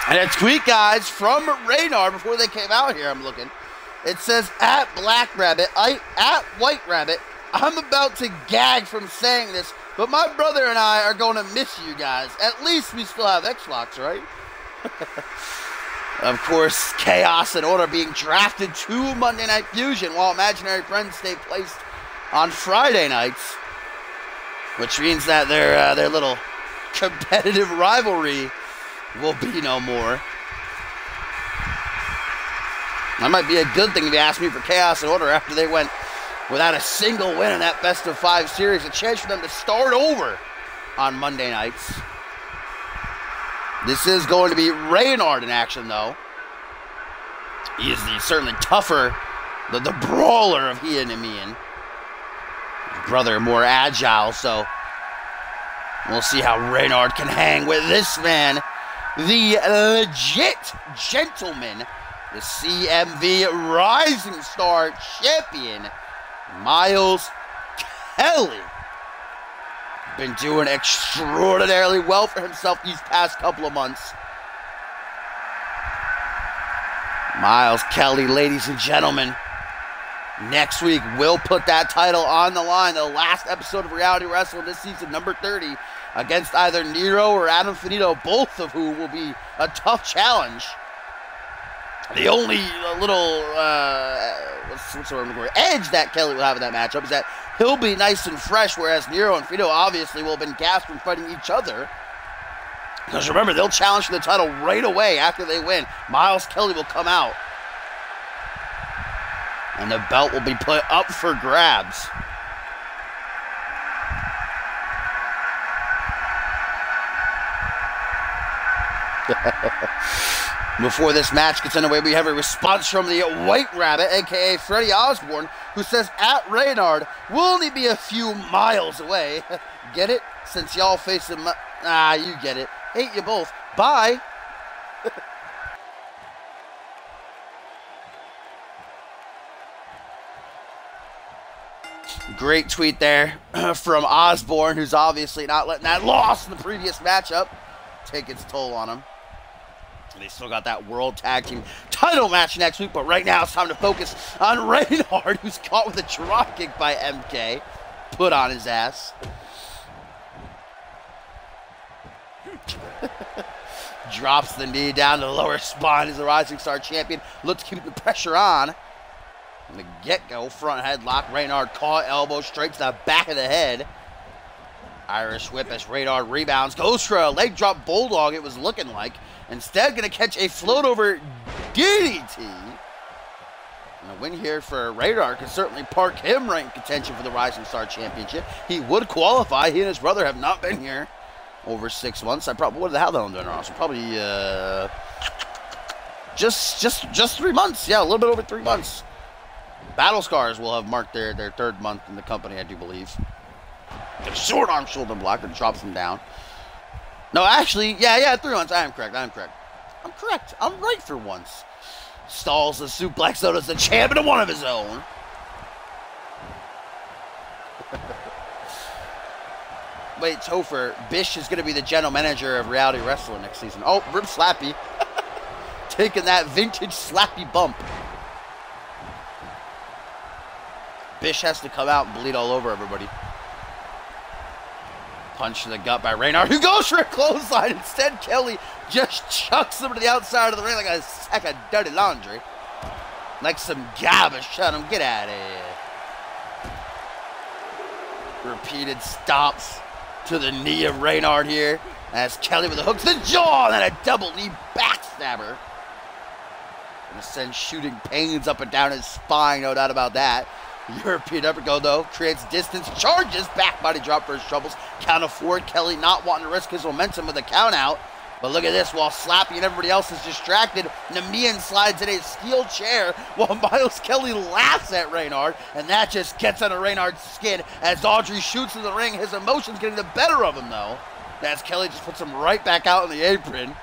And a tweet, guys, from Reynard before they came out here, I'm looking. It says, at Black Rabbit, at White Rabbit, I'm about to gag from saying this, but my brother and I are going to miss you guys. At least we still have Xbox, right? Of course, Chaos and Order being drafted to Monday Night Fusion while Imaginary Friends stay placed on Friday nights. Which means that their little competitive rivalry will be no more. That might be a good thing if you ask me for Chaos and Order after they went without a single win in that best of 5 series. A chance for them to start over on Monday nights. This is going to be Reynard in action, though. He is the certainly tougher, the brawler of he and Ian. His brother more agile, so we'll see how Reynard can hang with this man. The legit gentleman, the CMV Rising Star champion, Miles Kelly. Been doing extraordinarily well for himself these past couple of months. Miles Kelly, ladies and gentlemen, next week we'll put that title on the line. The last episode of Reality Wrestling this season, number 30, against either Nero or Adam Finito, both of who will be a tough challenge. The only little what's the word, edge that Kelly will have in that matchup is that he'll be nice and fresh, whereas Nero and Finito obviously will have been gassed from fighting each other. Because remember, they'll challenge for the title right away after they win. Miles Kelly will come out, and the belt will be put up for grabs. Before this match gets underway, we have a response from the White Rabbit, a.k.a. Freddie Osborne, who says, at Reynard, we'll only be a few miles away. Get it? Since y'all face him. You get it. Hate you both. Bye. Great tweet there from Osborne, who's obviously not letting that loss in the previous matchup take its toll on him. They still got that World Tag Team title match next week, but right now it's time to focus on Reynard, who's caught with a drop kick by MK. Put on his ass. Drops the knee down to the lower spine as the Rising Star champion. Looks to keep the pressure on. From the get-go, front headlock. Reynard caught, elbow straight to the back of the head. Irish whip as Radar rebounds. Goes for a leg drop bulldog, it was looking like. Instead, going to catch a float over DDT. And a win here for Radar could certainly park him right in contention for the Rising Star Championship. He would qualify. He and his brother have not been here over 6 months. What the hell have they done wrong? So probably just 3 months. Yeah, a little bit over 3 months. Battle Scars will have marked their 3rd month in the company, I do believe. A short arm shoulder block that drops him down. No, actually, yeah, 3 months. I am correct. I'm right for once. Stalls the suplex, though, as the champion of one of his own. Wait, Topher, Bish is going to be the general manager of Reality Wrestling next season. Oh, Rip Slappy. Taking that vintage Slappy bump. Bish has to come out and bleed all over everybody. Punch to the gut by Reynard, who goes for a clothesline. Instead, Kelly just chucks him to the outside of the ring like a sack of dirty laundry. Like some garbage. Shut him. Get out of here. Repeated stops to the knee of Reynard here. As Kelly with a hook to the jaw and then a double knee backstabber. Gonna send shooting pains up and down his spine, no doubt about that. European uppercut, though, creates distance, charges, back body drop for his troubles. Count of 4, Kelly not wanting to risk his momentum with a count out. But look at this, while Slappy and everybody else is distracted, Namian slides in a steel chair while Miles Kelly laughs at Reynard, and that just gets under Reynard's skin as Audrey shoots in the ring. His emotions getting the better of him, though, as Kelly just puts him right back out in the apron.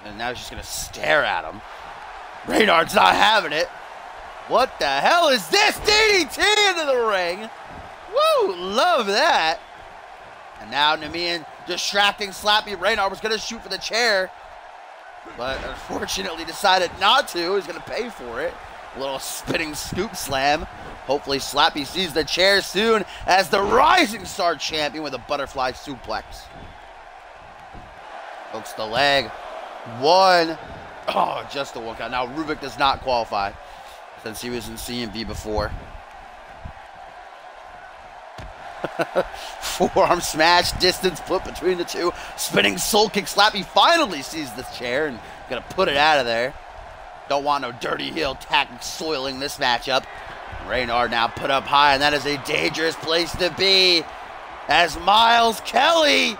And now he's just going to stare at him. Reynard's not having it. What the hell is this? DDT into the ring. Woo, love that. And now Namian distracting Slappy. Reynard was going to shoot for the chair, but unfortunately decided not to. He's going to pay for it. A little spinning scoop slam. Hopefully Slappy sees the chair soon as the Rising Star champion with a butterfly suplex. Hooks the leg. 1. Oh, just the 1 count. Now Rubik does not qualify since he was in CMV before. Forearm smash, distance put between the two. Spinning soul kick. Slappy finally sees this chair and gonna put it out of there. Don't want no dirty heel tactics soiling this matchup. Reynard now put up high, and that is a dangerous place to be. As Miles Kelly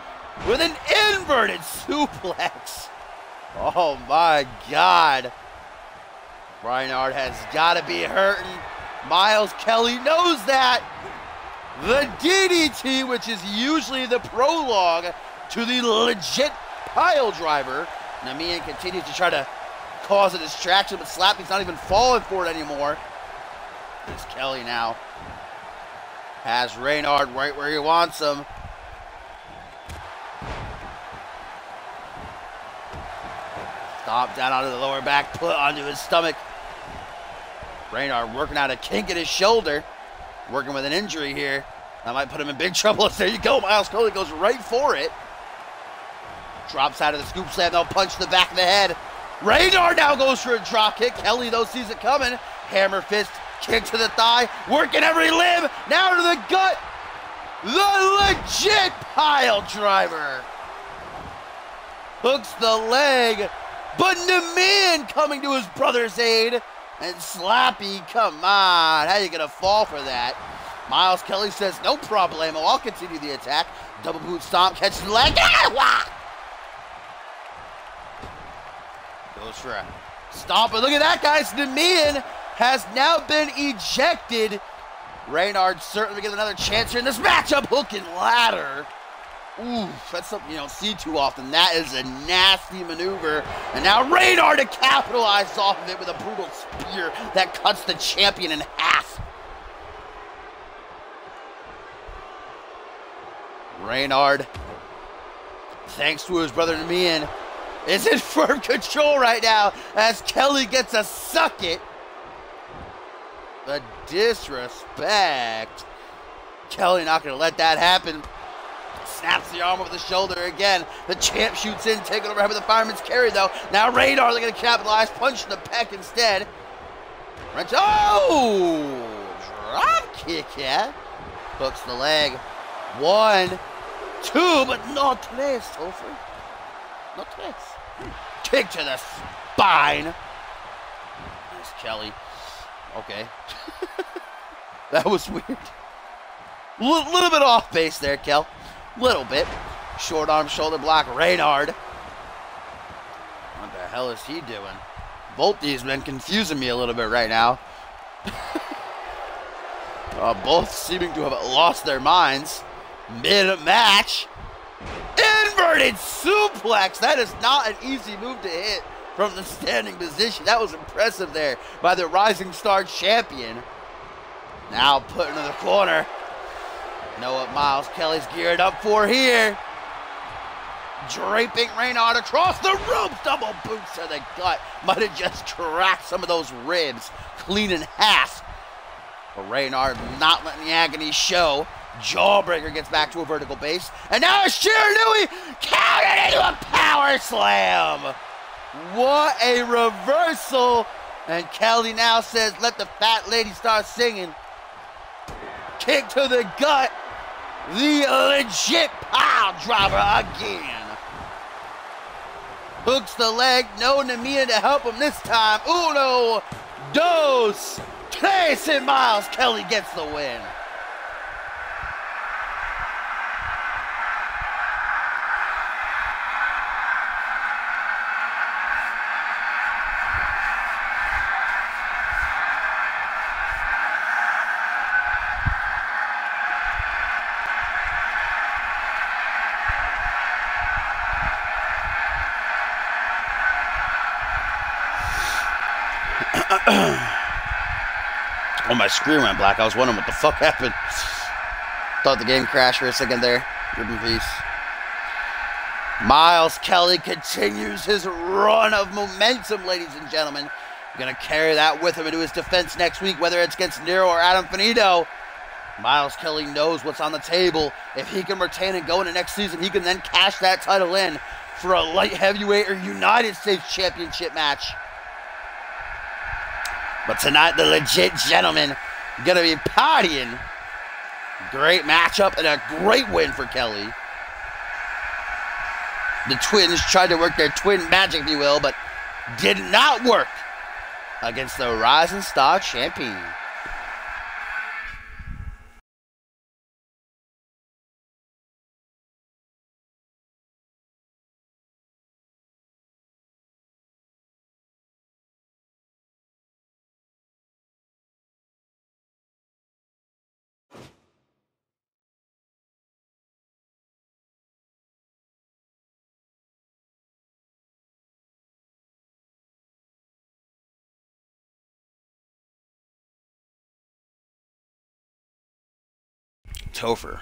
with an inverted suplex. Oh my God. Reynard has got to be hurting. Miles Kelly knows that. The DDT, which is usually the prologue to the legit pile driver. Namian continues to try to cause a distraction, but Slappy's not even falling for it anymore. As Kelly now has Reynard right where he wants him. Stomp down onto the lower back, put onto his stomach. Reynard working out a kink in his shoulder, working with an injury here. That might put him in big trouble. There you go. Miles Kelly goes right for it. Drops out of the scoop slam, though, punch to the back of the head. Reynard now goes for a drop kick. Kelly, though, sees it coming. Hammer fist, kick to the thigh, working every limb. Now to the gut. The legit pile driver. Hooks the leg, but Namian coming to his brother's aid. And Slappy, come on. How you going to fall for that? Miles Kelly says, no problemo. I'll continue the attack. Double boot stomp, catches the leg. Goes for a stomp. But look at that, guys. Namian has now been ejected. Reynard certainly gets another chance here in this matchup. Hook and ladder. Ooh, that's something you don't see too often. That is a nasty maneuver. And now Reynard to capitalize off of it with a brutal spear that cuts the champion in half. Reynard, thanks to his brother Namian, is in firm control right now as Kelly gets a suck it. The disrespect. Kelly not going to let that happen. Snaps the arm over the shoulder again. The champ shoots in, taking over with the fireman's carry, though. Now Radar looking to capitalize. Punch in the pec instead. Wrench. Oh! Drop kick, yeah. Hooks the leg. 1, 2, but not tres, Topher. Not tres. Kick to the spine. There's Kelly. Okay. That was weird. Little bit off base there, Kel. Little bit. Short arm shoulder block, Reynard. What the hell is he doing? Both these men confusing me a little bit right now. Both seeming to have lost their minds. Mid-match. Inverted suplex. That is not an easy move to hit from the standing position. That was impressive there by the Rising Star champion. Now put into the corner. Know what Miles Kelly's geared up for here. Draping Reynard across the ropes. Double boots to the gut. Might have just cracked some of those ribs clean in half. But Reynard not letting the agony show. Jawbreaker gets back to a vertical base. And now Shiranui countered into a power slam. What a reversal. And Kelly now says, let the fat lady start singing. Kick to the gut. The legit pile driver again. Hooks the leg. No Namina to help him this time. Uno, dos, tres, and Miles Kelly gets the win. Oh, my screen went black. I was wondering what the fuck happened. Thought the game crashed for a second there. Rip in peace. Miles Kelly continues his run of momentum, ladies and gentlemen. Going to carry that with him into his defense next week, whether it's against Nero or Adam Finito. Miles Kelly knows what's on the table. If he can retain and go into next season, he can then cash that title in for a light heavyweight or United States Championship match. But tonight, the legit gentleman going to be partying. Great matchup and a great win for Kelly. The twins tried to work their twin magic, if you will, but did not work against the Rising Star champion. Topher,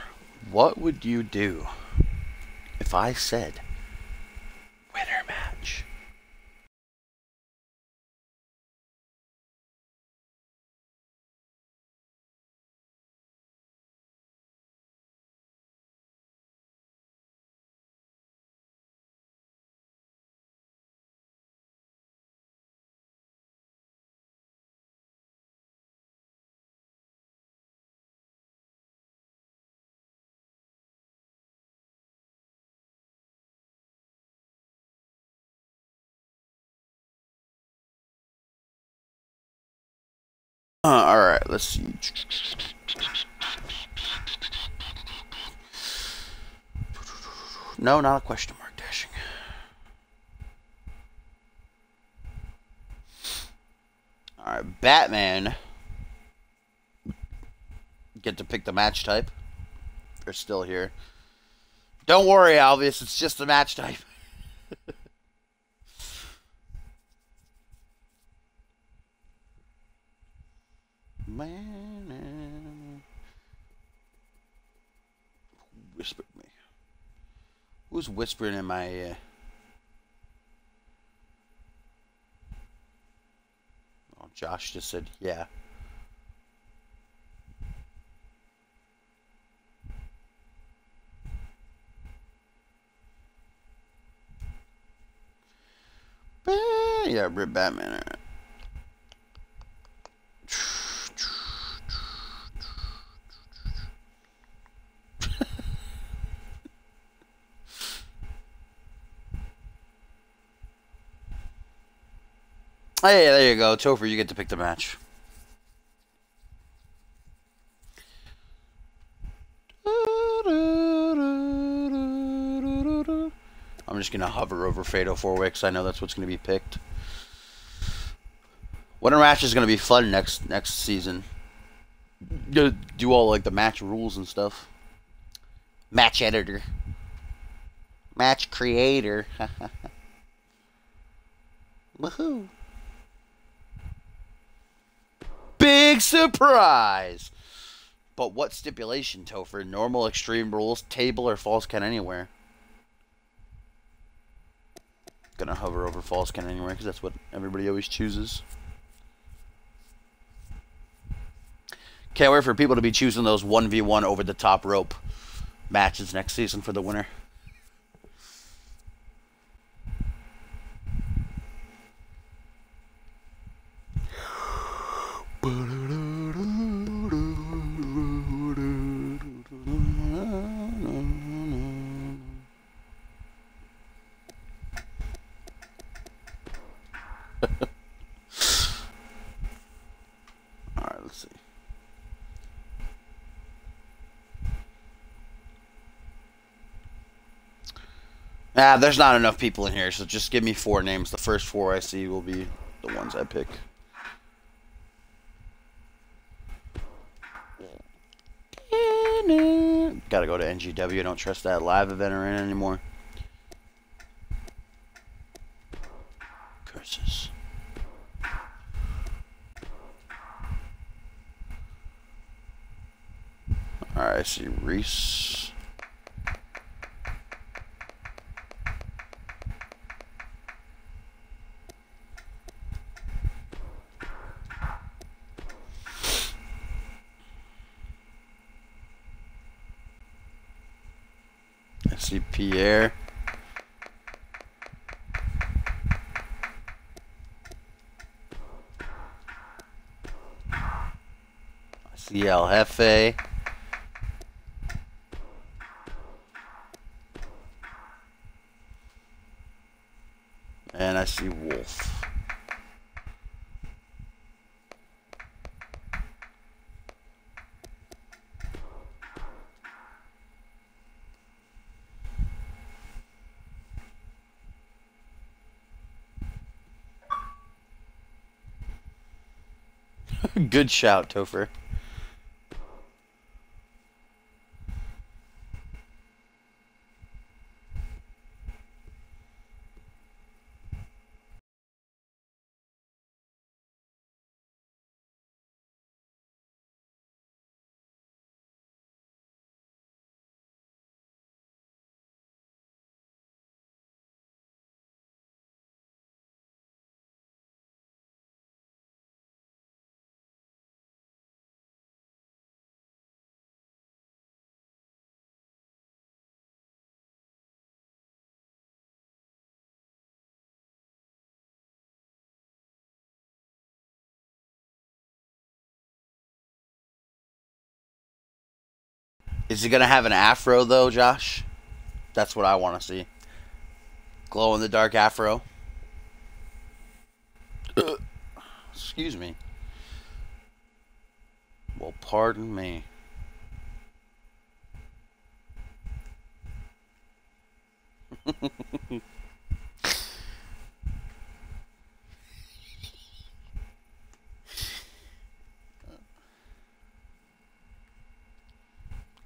what would you do if I said winner match? Alright, let's see. No, not a question mark dashing. Alright, Batman. Get to pick the match type. They're still here. Don't worry, Alvius, it's just the match type. Man, whispered me. Who's whispering in my ear? Oh, Josh just said, yeah. Yeah, Rip Batman. All right. Hey, there you go. Topher, you get to pick the match. I'm just going to hover over Fatal 4-Way because I know that's what's going to be picked. Winter match is going to be fun next season. Gonna do all like the match rules and stuff. Match editor. Match creator. Woohoo. Big surprise! But what stipulation, Topher? Normal, extreme rules, table, or false count anywhere? Gonna hover over false count anywhere because that's what everybody always chooses. Can't wait for people to be choosing those 1v1 over the top rope matches next season for the winner. Alright, let's see. There's not enough people in here, so just give me 4 names. The first 4 I see will be the ones I pick. Gotta go to NGW. I don't trust that live event or in anymore. Curses. Alright, I see Reese. I see Pierre. I see El Jefe. And I see Wolf. Good shout, Topher. Is he going to have an afro, though, Josh? That's what I want to see. Glow-in-the-dark afro. Excuse me. Well, pardon me.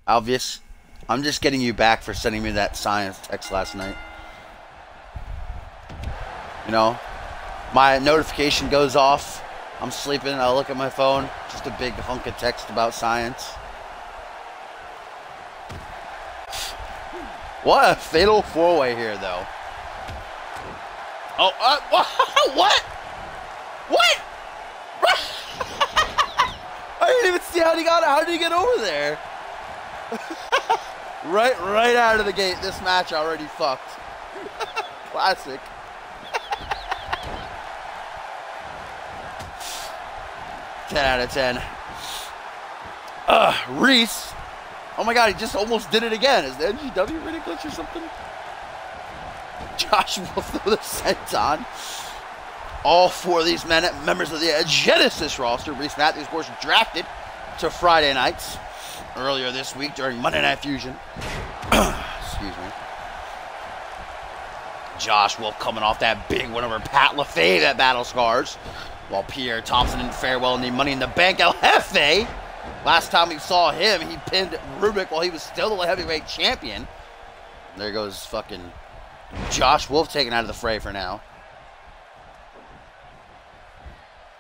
Obvious. I'm just getting you back for sending me that science text last night. You know, my notification goes off. I'm sleeping. I look at my phone. Just a big hunk of text about science. What a fatal 4-way here, though. Oh, what? What? I didn't even see how he got it. How did he get over there? right out of the gate, this match already fucked. Classic. Ten out of 10. Reese. Oh my god, he just almost did it again. Is the NGW really glitch or something? Josh will throw the senton. All four of these men, members of the Genesis roster. Reese Matthews, of course, drafted to Friday nights earlier this week during Monday Night Fusion. Excuse me. Josh Wolf coming off that big win over Pat LaFave at Battle Scars, while Pierre Thompson didn't fare well in the Money in the Bank. El Jefe, last time we saw him, he pinned Rubik while he was still the heavyweight champion. There goes fucking Josh Wolf taken out of the fray for now.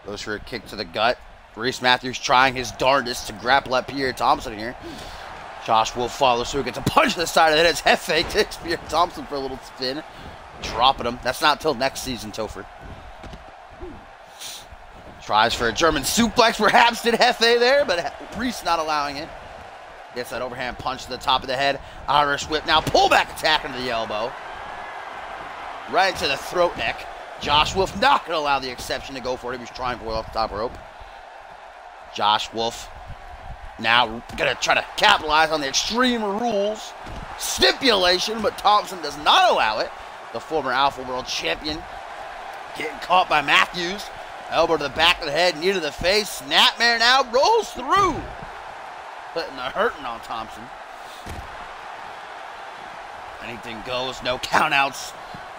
Goes for a kick to the gut. Reese Matthews trying his darndest to grapple at Pierre Thompson here. Josh Wolf follows through, gets a punch to the side of the head as Jefe takes Pierre Thompson for a little spin. Dropping him. That's not till next season, Topher. Tries for a German suplex, perhaps did Jefe there, but Reese not allowing it. Gets that overhand punch to the top of the head. Irish whip now. Pullback attack into the elbow. Right into the throat neck. Josh Wolf not going to allow the exception to go for it. He was trying for it off the top rope. Josh Wolf now going to try to capitalize on the Extreme Rules stipulation, but Thompson does not allow it. The former Alpha World Champion getting caught by Matthews. Elbow to the back of the head, knee to the face. Snapmare now rolls through. Putting the hurting on Thompson. Anything goes, no countouts,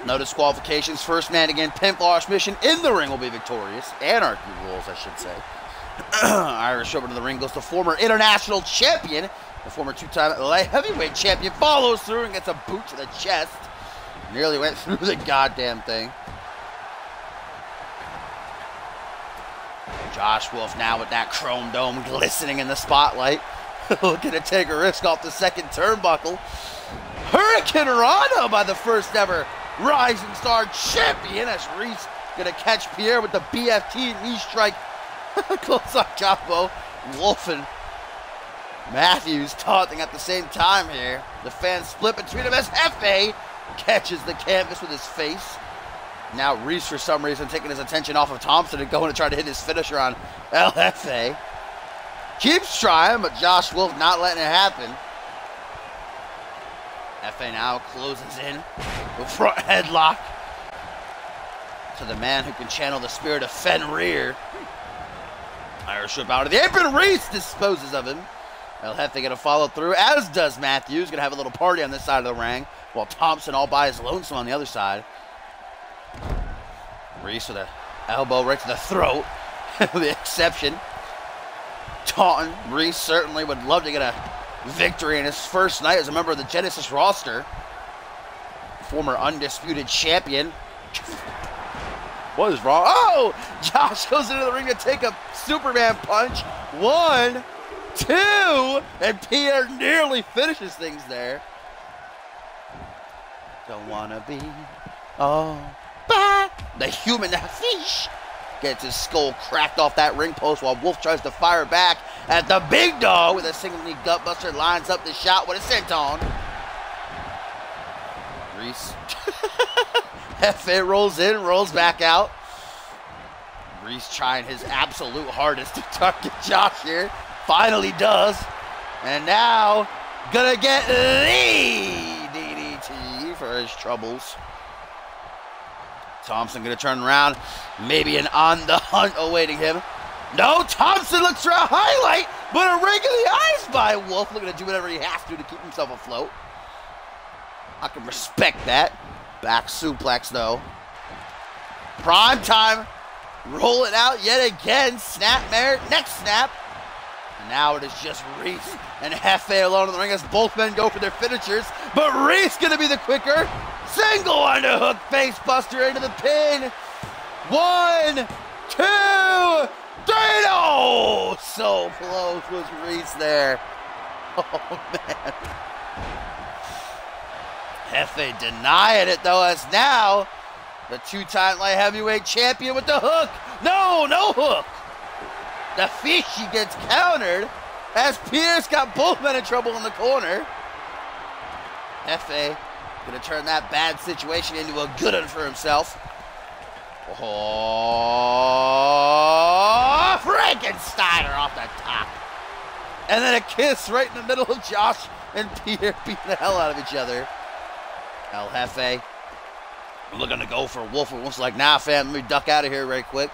no disqualifications. First man again, pinfall submission in the ring will be victorious. Anarchy rules, I should say. Irish over to the ring goes the former international champion. The former two-time light heavyweight champion follows through and gets a boot to the chest. Nearly went through the goddamn thing. Josh Wolf now with that chrome dome glistening in the spotlight. Looking to take a risk off the second turnbuckle. Hurricane Rana by the first ever Rising Star champion as Reese gonna catch Pierre with the BFT knee strike. Close on combo. Wolf and Matthews taunting at the same time here. The fans split between them as Jefe catches the canvas with his face. Now Reese, for some reason, taking his attention off of Thompson and going to try to hit his finisher on El Jefe. Keeps trying, but Josh Wolf not letting it happen. Jefe now closes in. The front headlock to the man who can channel the spirit of Fenrir. Irish whip out of the apron. Reese disposes of him. El Jefe going to follow through, as does Matthews. Going to have a little party on this side of the ring, while Thompson all by his lonesome on the other side. Reese with an elbow right to the throat. The exception. Taunton. Reese certainly would love to get a victory in his first night as a member of the Genesis roster. Former undisputed champion. What is wrong? Oh! Josh goes into the ring to take a Superman punch. 1, 2, and Pierre nearly finishes things there. Don't wanna be all bad. The human fish gets his skull cracked off that ring post while Wolf tries to fire back at the big dog with a single knee gutbuster. Lines up the shot with a senton. Reese. Jefe rolls in, rolls back out. Reese trying his absolute hardest to target Josh here. Finally does. And now, gonna get the DDT for his troubles. Thompson gonna turn around. Maybe an on the hunt awaiting him. No, Thompson looks for a highlight, but a rake in the eyes by Wolf. Looking to do whatever he has to keep himself afloat. I can respect that. Back suplex, though. Prime time. Roll it out yet again. Snapmare. Next snap. And now it is just Reese and Jefe alone in the ring as both men go for their finishers. But Reese going to be the quicker. Single underhook face buster into the pin. 1, 2, 3. Oh, so close was Reese there. Oh, man. Jefe denying it, though, as now the two-time light heavyweight champion with the hook. No hook. The fishy gets countered as Pierce got both men in trouble in the corner. Jefe going to turn that bad situation into a good one for himself. Oh, Frankensteiner off the top. And then a kiss right in the middle of Josh and Pierre beating the hell out of each other. El Jefe Looking to go for Wolf. Wolf's like, nah, fam, let me duck out of here right quick.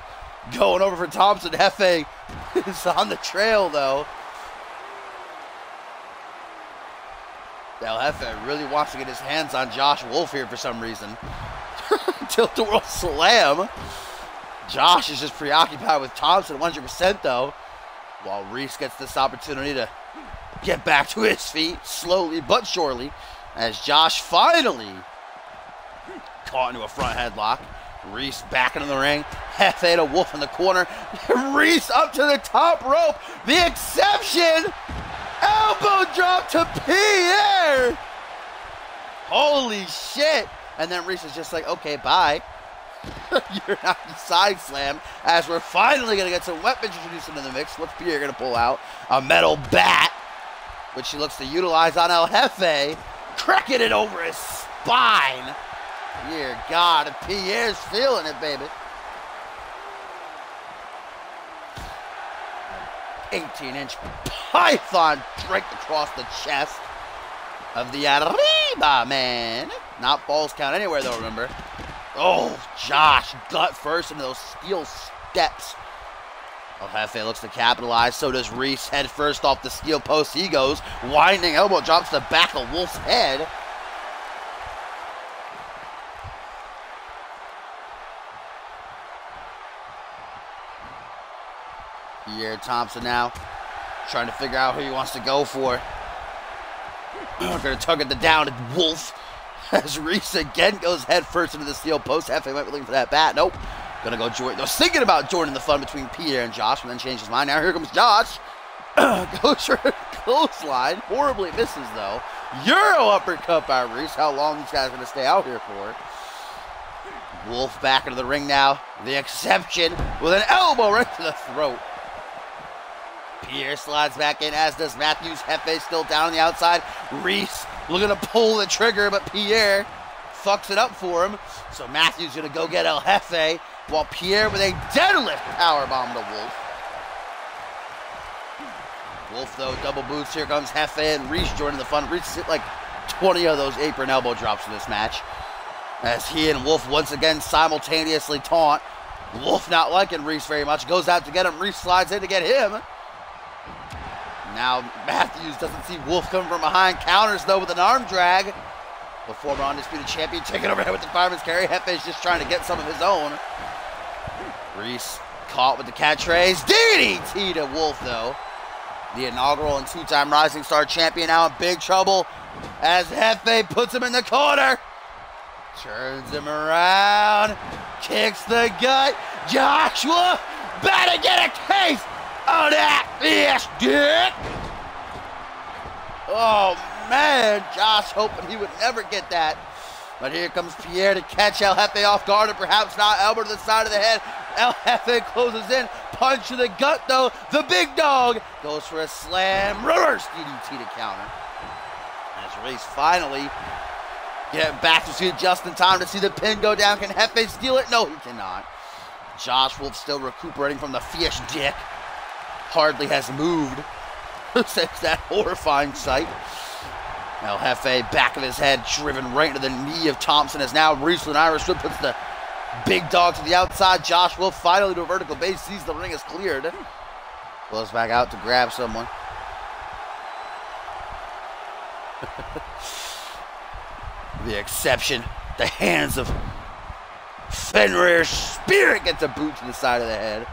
Going over for Thompson. Hefe is on the trail, though. El Jefe really wants to get his hands on Josh Wolf here for some reason. Tilt-a-whirl slam. Josh is just preoccupied with Thompson 100% though. While Reese gets this opportunity to get back to his feet slowly but surely. As Josh finally caught into a front headlock. Reese back into the ring. Jefe to Wolf in the corner. Reese up to the top rope. The exception. Elbow drop to Pierre. Holy shit. And then Reese is just like, okay, bye. You're not the side slam. As we're finally going to get some weapons introduced into the mix. What's Pierre going to pull out? A metal bat, which he looks to utilize on El Jefe. Cracking it over his spine. Dear God, Pierre's feeling it, baby. 18-inch python draped across the chest of the Arriba man. Not falls count anywhere, though, remember. Oh, Josh, gut first into those steel steps. El Jefe looks to capitalize. So does Reese. Head first off the steel post. He goes. Winding elbow drops the back of Wolf's head. Pierre Thompson now trying to figure out who he wants to go for. Going to target the down to Wolf as Reese again goes head first into the steel post. Jefe might be looking for that bat. Nope. Going to go join. Was thinking about joining the fun between Pierre and Josh, and then changed his mind. Now here comes Josh. Goes for a clothesline. Horribly misses though. Euro uppercut by Reese. How long these guys going to stay out here for? Wolf back into the ring now. The exception with an elbow right to the throat. Pierre slides back in, as does Matthews. Jefe still down on the outside. Reese looking to pull the trigger, but Pierre fucks it up for him. So Matthews going to go get El Jefe, while Pierre with a deadlift powerbomb to Wolf. Wolf, though, double boots. Here comes Jefe and Reese joining the fun. Reese hit like 20 of those apron elbow drops in this match. As he and Wolf once again simultaneously taunt. Wolf not liking Reese very much. Goes out to get him. Reese slides in to get him. Now Matthews doesn't see Wolf coming from behind. Counters, though, with an arm drag. The former undisputed champion taking over with the fireman's carry. Jefe's just trying to get some of his own. Reese caught with the catchphrase. DDT to Wolf, though. The inaugural and two-time Rising Star champion now in big trouble as Jefe puts him in the corner. Turns him around. Kicks the gut. Joshua better get a case of that fish dick. Oh, man. Josh hoping he would never get that. But here comes Pierre to catch El Jefe off guard, and perhaps not. Elbow to the side of the head. El Jefe closes in. Punch to the gut, though. The big dog goes for a slam. Reverse DDT to counter. As Reese finally getting back to see it just in time to see the pin go down. Can Jefe steal it? No, he cannot. Josh Wolf still recuperating from the fish dick. Hardly has moved since that horrifying sight. El Jefe, back of his head, driven right into the knee of Thompson, as now Wrasslin Irish Whip puts the big dog to the outside. Josh Wolf finally to a vertical base, sees the ring is cleared. Goes back out to grab someone. The exception, the hands of Fenrir Spirit gets a boot to the side of the head.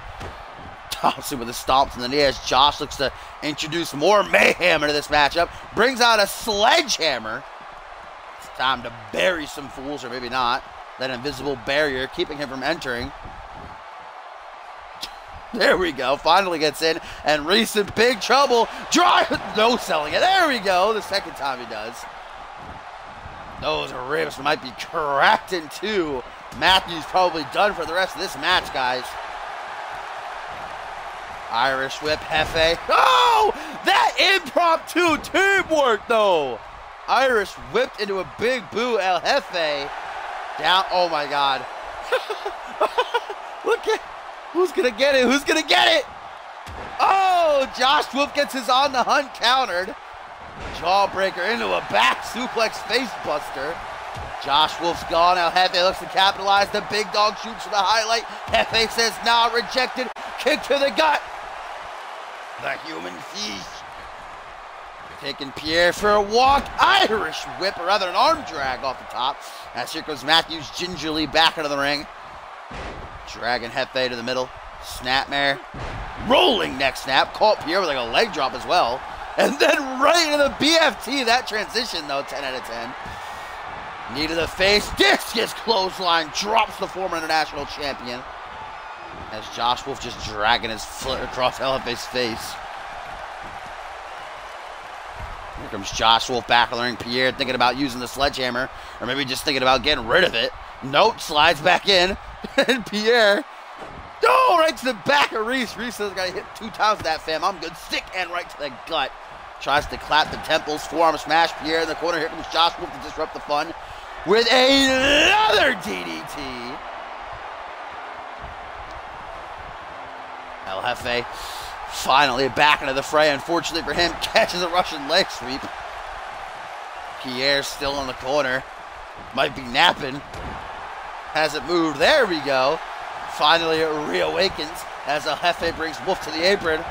Thompson with the stomps in the knee as Josh looks to introduce more mayhem into this matchup. Brings out a sledgehammer. It's time to bury some fools, or maybe not. That invisible barrier keeping him from entering. There we go. Finally gets in. And Reese in big trouble. No selling it. There we go. The second time he does. Those ribs might be cracked in two. Matthews probably done for the rest of this match, guys. Irish whip, Jefe. Oh! That impromptu teamwork, though. Irish whipped into a big boo. El Jefe down. Oh, my God. Look at who's going to get it. Who's going to get it? Oh, Josh Wolf gets his on the hunt countered. Jawbreaker into a back suplex face buster. Josh Wolf's gone. El Jefe looks to capitalize. The big dog shoots for the highlight. Jefe says, nah, rejected. Kick to the gut. The human fish. Taking Pierre for a walk. Irish whip, or rather an arm drag off the top. As here comes Matthews gingerly back into the ring. Dragging Jefe to the middle. Snapmare. Rolling neck snap. Caught Pierre with like a leg drop as well. And then right into the BFT. That transition, though, 10 out of 10. Knee to the face. Discus clothesline. Drops the former international champion. As Josh Wolf just dragging his foot across El Jefe's face. Here comes Josh Wolf back on the ring. Pierre thinking about using the sledgehammer. Or maybe just thinking about getting rid of it. Note slides back in. And Pierre. Oh, right to the back of Reese. Reese has got to hit 2 times with that, fam. I'm good. Sick and right to the gut. Tries to clap the temples. Forearm smash. Pierre in the corner. Here comes Josh Wolf to disrupt the fun with another DDT. El Jefe finally back into the fray. Unfortunately for him, catches a Russian leg sweep. Pierre still in the corner. Might be napping. Hasn't moved. There we go. Finally it reawakens as El Jefe brings Wolf to the apron.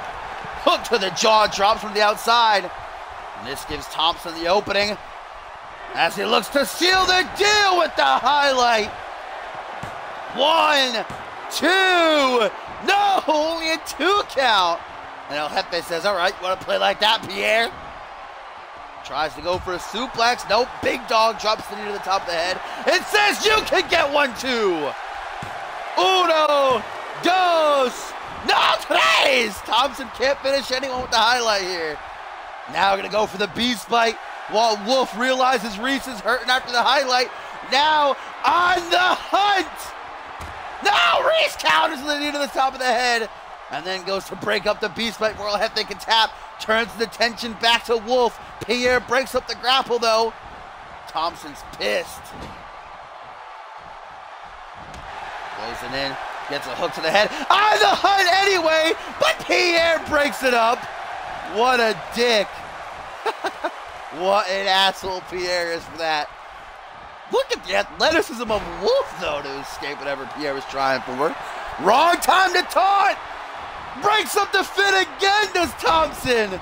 Hook to the jaw, drops from the outside. And this gives Thompson the opening as he looks to seal the deal with the highlight. 1, 2. No, only a 2 count. And El Jefe says, all right, you want to play like that, Pierre? Tries to go for a suplex. Nope, big dog drops the knee to the top of the head. It says you can get 1, 2. Uno, dos, no, tres! Thompson can't finish anyone with the highlight here. Now we're going to go for the beast bite while Wolf realizes Reese is hurting after the highlight. Now on the hunt. No, Reese counters the knee to the top of the head and then goes to break up the beast bite where El Jefe can tap. Turns the tension back to Wolf. Pierre breaks up the grapple though. Thompson's pissed. Closing in. Gets a hook to the head. On the hunt anyway, but Pierre breaks it up. What a dick. What an asshole Pierre is for that. Look at the athleticism of Wolf, though, to escape whatever Pierre was trying for. Wrong time to taunt. Breaks up the fit again, does Thompson.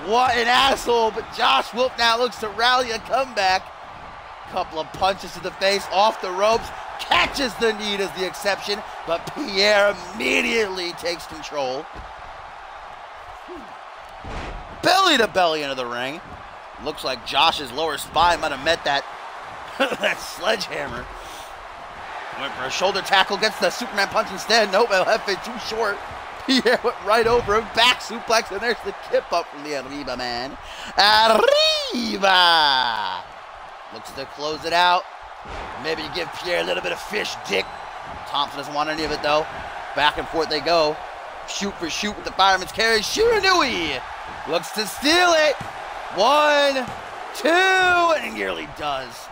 What an asshole, but Josh Wolf now looks to rally a comeback. Couple of punches to the face, off the ropes. Catches the knee as the exception, but Pierre immediately takes control. Belly to belly into the ring. Looks like Josh's lower spine might have met that, that sledgehammer. Went for a shoulder tackle, gets the Superman punch instead. Nope, El Jefe too short. Pierre went right over him, back suplex, and there's the kip up from the Arriba man. Arriba! Looks to close it out. Maybe you give Pierre a little bit of fish dick. Thompson doesn't want any of it though. Back and forth they go. Shoot for shoot with the fireman's carry. Shiranui looks to steal it. 1, 2, and he nearly does.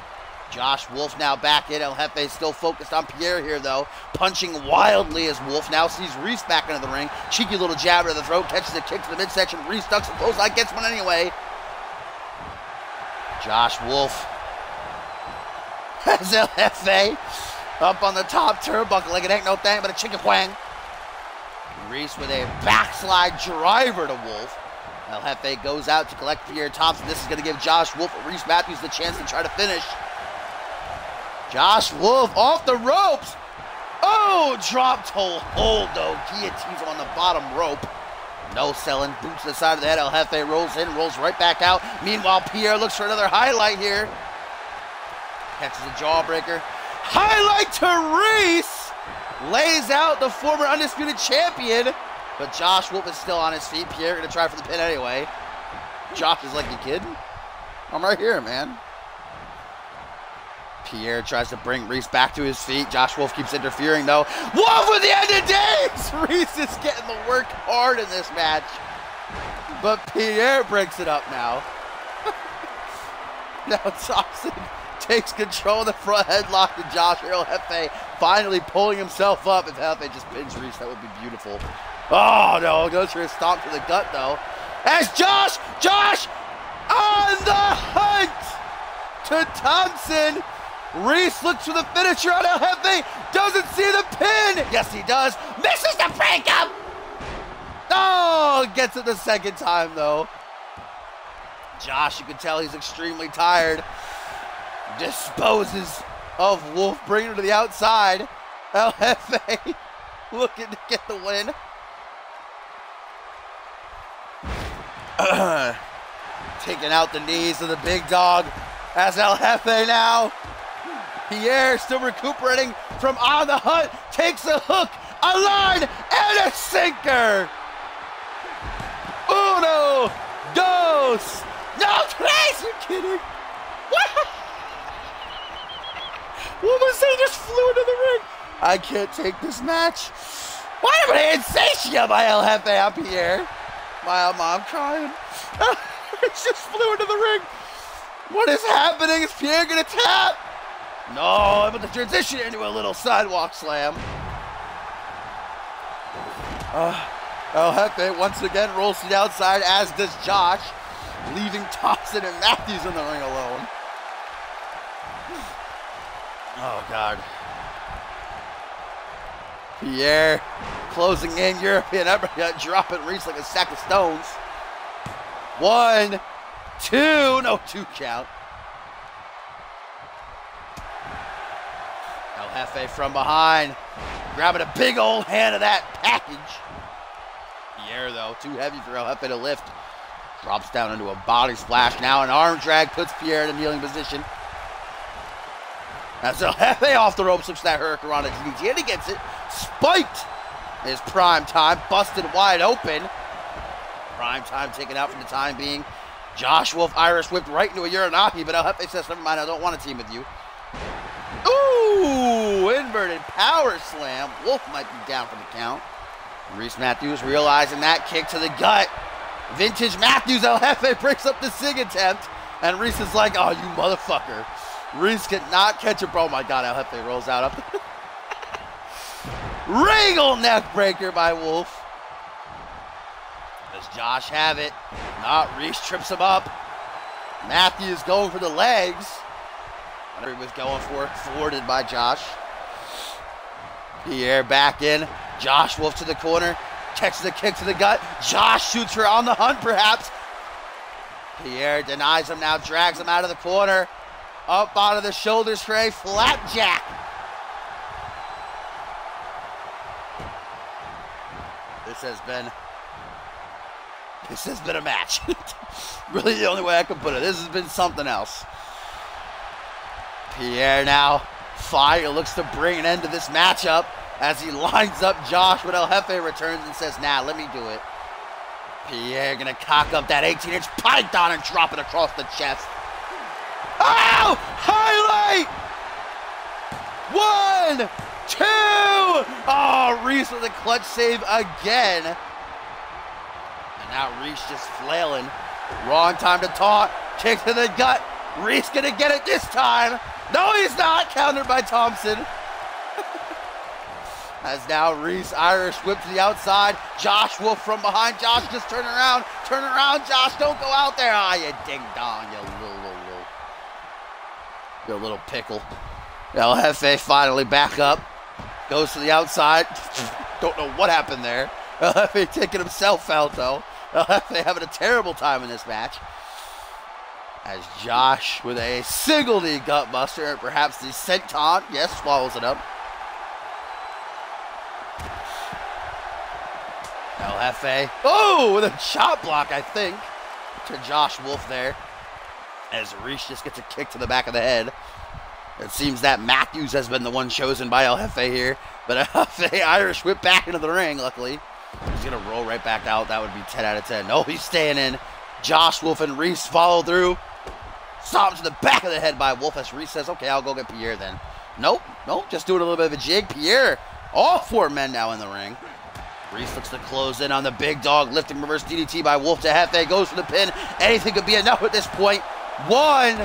Josh Wolf now back in. El Jefe still focused on Pierre here though. Punching wildly as Wolf now sees Reese back into the ring. Cheeky little jabber to the throat. Catches a kick to the midsection. Reese ducks and clothesline. Gets one anyway. Josh Wolf has El Jefe up on the top turnbuckle like it ain't no thing but a chicken whang. Reese with a backslide driver to Wolf. El Jefe goes out to collect Pierre Thompson. This is going to give Josh Wolf or Reese Matthews the chance to try to finish. Josh Wolf off the ropes. Oh, drop toe hold though. Guillotines him on the bottom rope. No selling. Boots to the side of the head. El Jefe rolls in, rolls right back out. Meanwhile, Pierre looks for another highlight here. Catches a jawbreaker. Highlight to Reese. Lays out the former undisputed champion. But Josh Wolf is still on his feet. Pierre going to try for the pin anyway. Josh is like, you kidding? I'm right here, man. Pierre tries to bring Reese back to his feet. Josh Wolf keeps interfering, though. Wolf with the end of days! Reese is getting the work hard in this match. But Pierre breaks it up now. Now Thompson takes control of the front headlock to Josh. El Jefe finally pulling himself up. If El Jefe just pins Reese, that would be beautiful. Oh, no. Goes for a stomp to the gut, though. As Josh on the hunt! to Thompson. Reese looks for the finisher on El Jefe. Doesn't see the pin. Yes, he does. Misses the breakup. Oh, gets it the second time, though. Josh, you can tell he's extremely tired. Disposes of Wolf, bringing her to the outside. El Jefe looking to get the win. Taking out the knees of the big dog as El Jefe now. Pierre still recuperating from on the hunt. Takes a hook, a line, and a sinker. Uno, dos, no tres. You're kidding. What? What was they just flew into the ring? I can't take this match. What an insatiate by El Jefe on Pierre. My mom crying. It just flew into the ring. What is happening? Is Pierre gonna tap? No, but the transition into a little sidewalk slam. El Jefe once again rolls to the outside, as does Josh, leaving Thompson and Matthews in the ring alone. Oh, God. Pierre closing in, European uppercut, dropping Reese like a sack of stones. 1, 2, no, 2 count. El Jefe from behind, grabbing a big old hand of that package. Pierre, though, too heavy for El Jefe to lift. Drops down into a body splash. Now an arm drag puts Pierre in a kneeling position. As El Jefe off the ropes, looks that Hurricane DDT, and he gets it. Spiked is Prime Time, busted wide open. Prime Time taken out for the time being. Josh Wolf Irish whipped right into a Uranagi, but El Jefe says, never mind, I don't want to team with you. Ooh, inverted power slam. Wolf might be down for the count. Reese Matthews realizing that, kick to the gut. Vintage Matthews, El Jefe breaks up the Sig attempt, and Reese is like, oh, you motherfucker. Reese cannot catch a bro. Oh my God, El Jefe rolls out up. Regal neck breaker by Wolf. Does Josh have it? Not. Reese trips him up. Matthews going for the legs. Whatever he was going for, thwarted by Josh. Pierre back in. Josh Wolf to the corner. Catches a kick to the gut. Josh shoots her on the hunt, perhaps. Pierre denies him now, drags him out of the corner. Up onto the shoulder tray, flapjack. This has been a match. Really the only way I can put it. This has been something else. Pierre now fire looks to bring an end to this matchup as he lines up Josh, but El Jefe returns and says, nah, let me do it. Pierre gonna cock up that 18-inch python and drop it across the chest. Oh! Highlight! 1, 2! Oh, Reese with a clutch save again. And now Reese just flailing. Wrong time to taunt. Kick to the gut. Reese gonna get it this time. No, he's not. Countered by Thompson. As now Reese Irish whip to the outside. Josh Wolf from behind. Josh just turn around. Turn around, Josh. Don't go out there. Ah, you ding dong, you little pickle. El Jefe finally back up. Goes to the outside. Don't know what happened there. El Jefe taking himself out, though. El Jefe having a terrible time in this match. As Josh with a single knee gut buster, and perhaps the senton, yes, swallows it up. El Jefe, oh, with a chop block, I think, to Josh Wolf there. As Reese just gets a kick to the back of the head. It seems that Matthews has been the one chosen by El Jefe here. But El Jefe Irish whip back into the ring, luckily. He's going to roll right back out. That would be 10 out of 10. No, he's staying in. Josh Wolf and Reese follow through. Stomped to the back of the head by Wolf as Reese says, okay, I'll go get Pierre then. Nope, just doing a little bit of a jig. Pierre, all 4 men now in the ring. Reese looks to close in on the big dog. Lifting reverse DDT by Wolf to Jefe. Goes for the pin. Anything could be enough at this point. 1.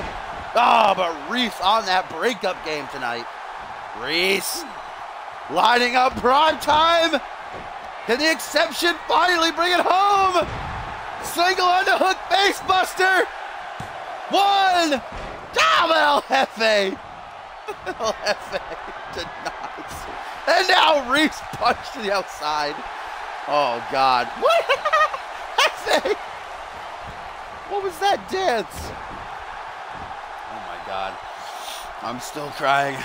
Oh, but Reese on that breakup game tonight. Reese lining up Prime Time. Can the exception finally bring it home? Single on the hook, face buster. 1, El Jefe! El Jefe denies. And now Reese punched to the outside. Oh, God. What? Jefe! What was that dance? Oh, my God. I'm still crying.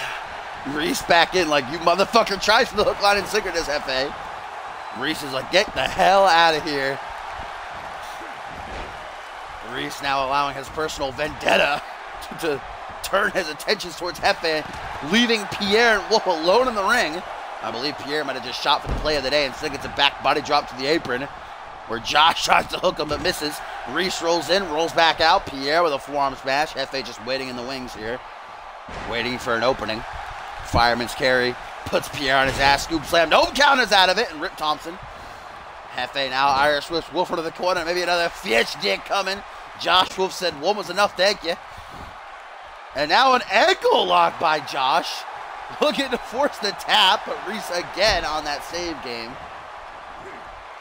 Reese back in like, you motherfucker, tries for the hook, line, and sinker this, Jefe. Reese is like, get the hell out of here. Reese now allowing his personal vendetta to turn his attentions towards Jefe, leaving Pierre and Wolf alone in the ring. I believe Pierre might have just shot for the play of the day. Instead gets a back body drop to the apron, where Josh tries to hook him but misses. Reese rolls in, rolls back out. Pierre with a forearm smash. Jefe just waiting in the wings here, waiting for an opening. Fireman's carry, puts Pierre on his ass, scoop slam, no counters out of it, and Rip Thompson. Jefe now Irish whips Wolf into the corner, maybe another fish dick coming. Josh Wolf said one was enough, thank you. And now an ankle lock by Josh, looking to force the tap, but Reese again on that save game.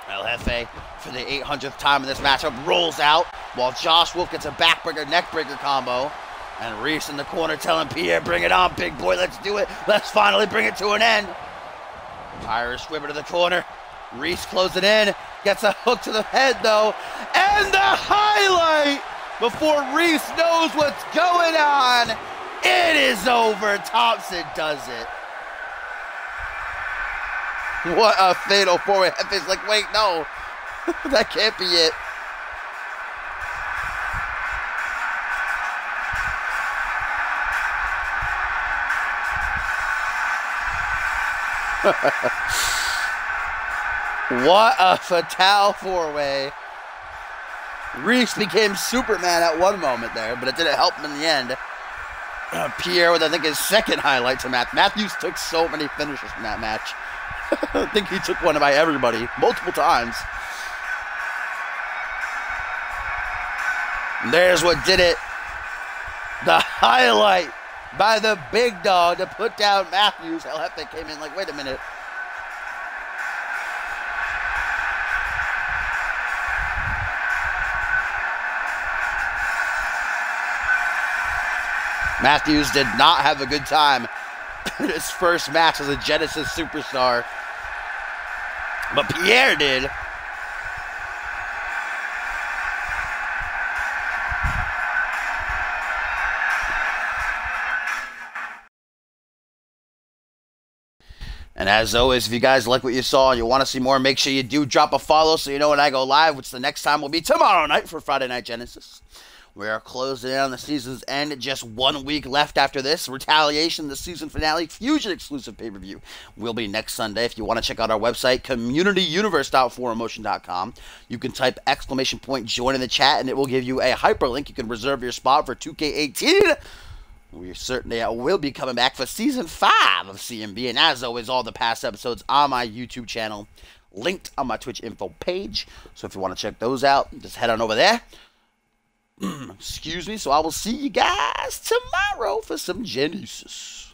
El Jefe, for the 800th time in this matchup, rolls out, while Josh Wolf gets a backbreaker, neckbreaker combo. And Reese in the corner telling Pierre, bring it on, big boy, let's do it. Let's finally bring it to an end. Irish whip to the corner. Reese closing in, gets a hook to the head, though. And the highlight, before Reese knows what's going on, it is over. Thompson does it. What a fatal four-way. Jefe's like, wait, no, that can't be it. What a fatal four-way. Reese became Superman at one moment there, but it didn't help him in the end. Pierre with, I think, his second highlight to Matthews. Matthews took so many finishes in that match. I think he took one by everybody, multiple times. And there's what did it. The highlight by the big dog to put down Matthews. El Jefe came in like, wait a minute. Matthews did not have a good time in his first match as a Genesis superstar. But Pierre did. And as always, if you guys like what you saw and you want to see more, make sure you do drop a follow so you know when I go live, which the next time will be tomorrow night for Friday Night Genesis. We are closing in on the season's end. Just 1 week left after this. Retaliation, the season finale, Fusion exclusive pay-per-view will be next Sunday. If you want to check out our website, communityuniverse.4emotion.com, you can type !join in the chat and it will give you a hyperlink. You can reserve your spot for 2K18. We certainly will be coming back for Season 5 of CMV. And as always, all the past episodes on my YouTube channel, linked on my Twitch info page. So if you want to check those out, just head on over there. Excuse me. So I will see you guys tomorrow for some Genesis.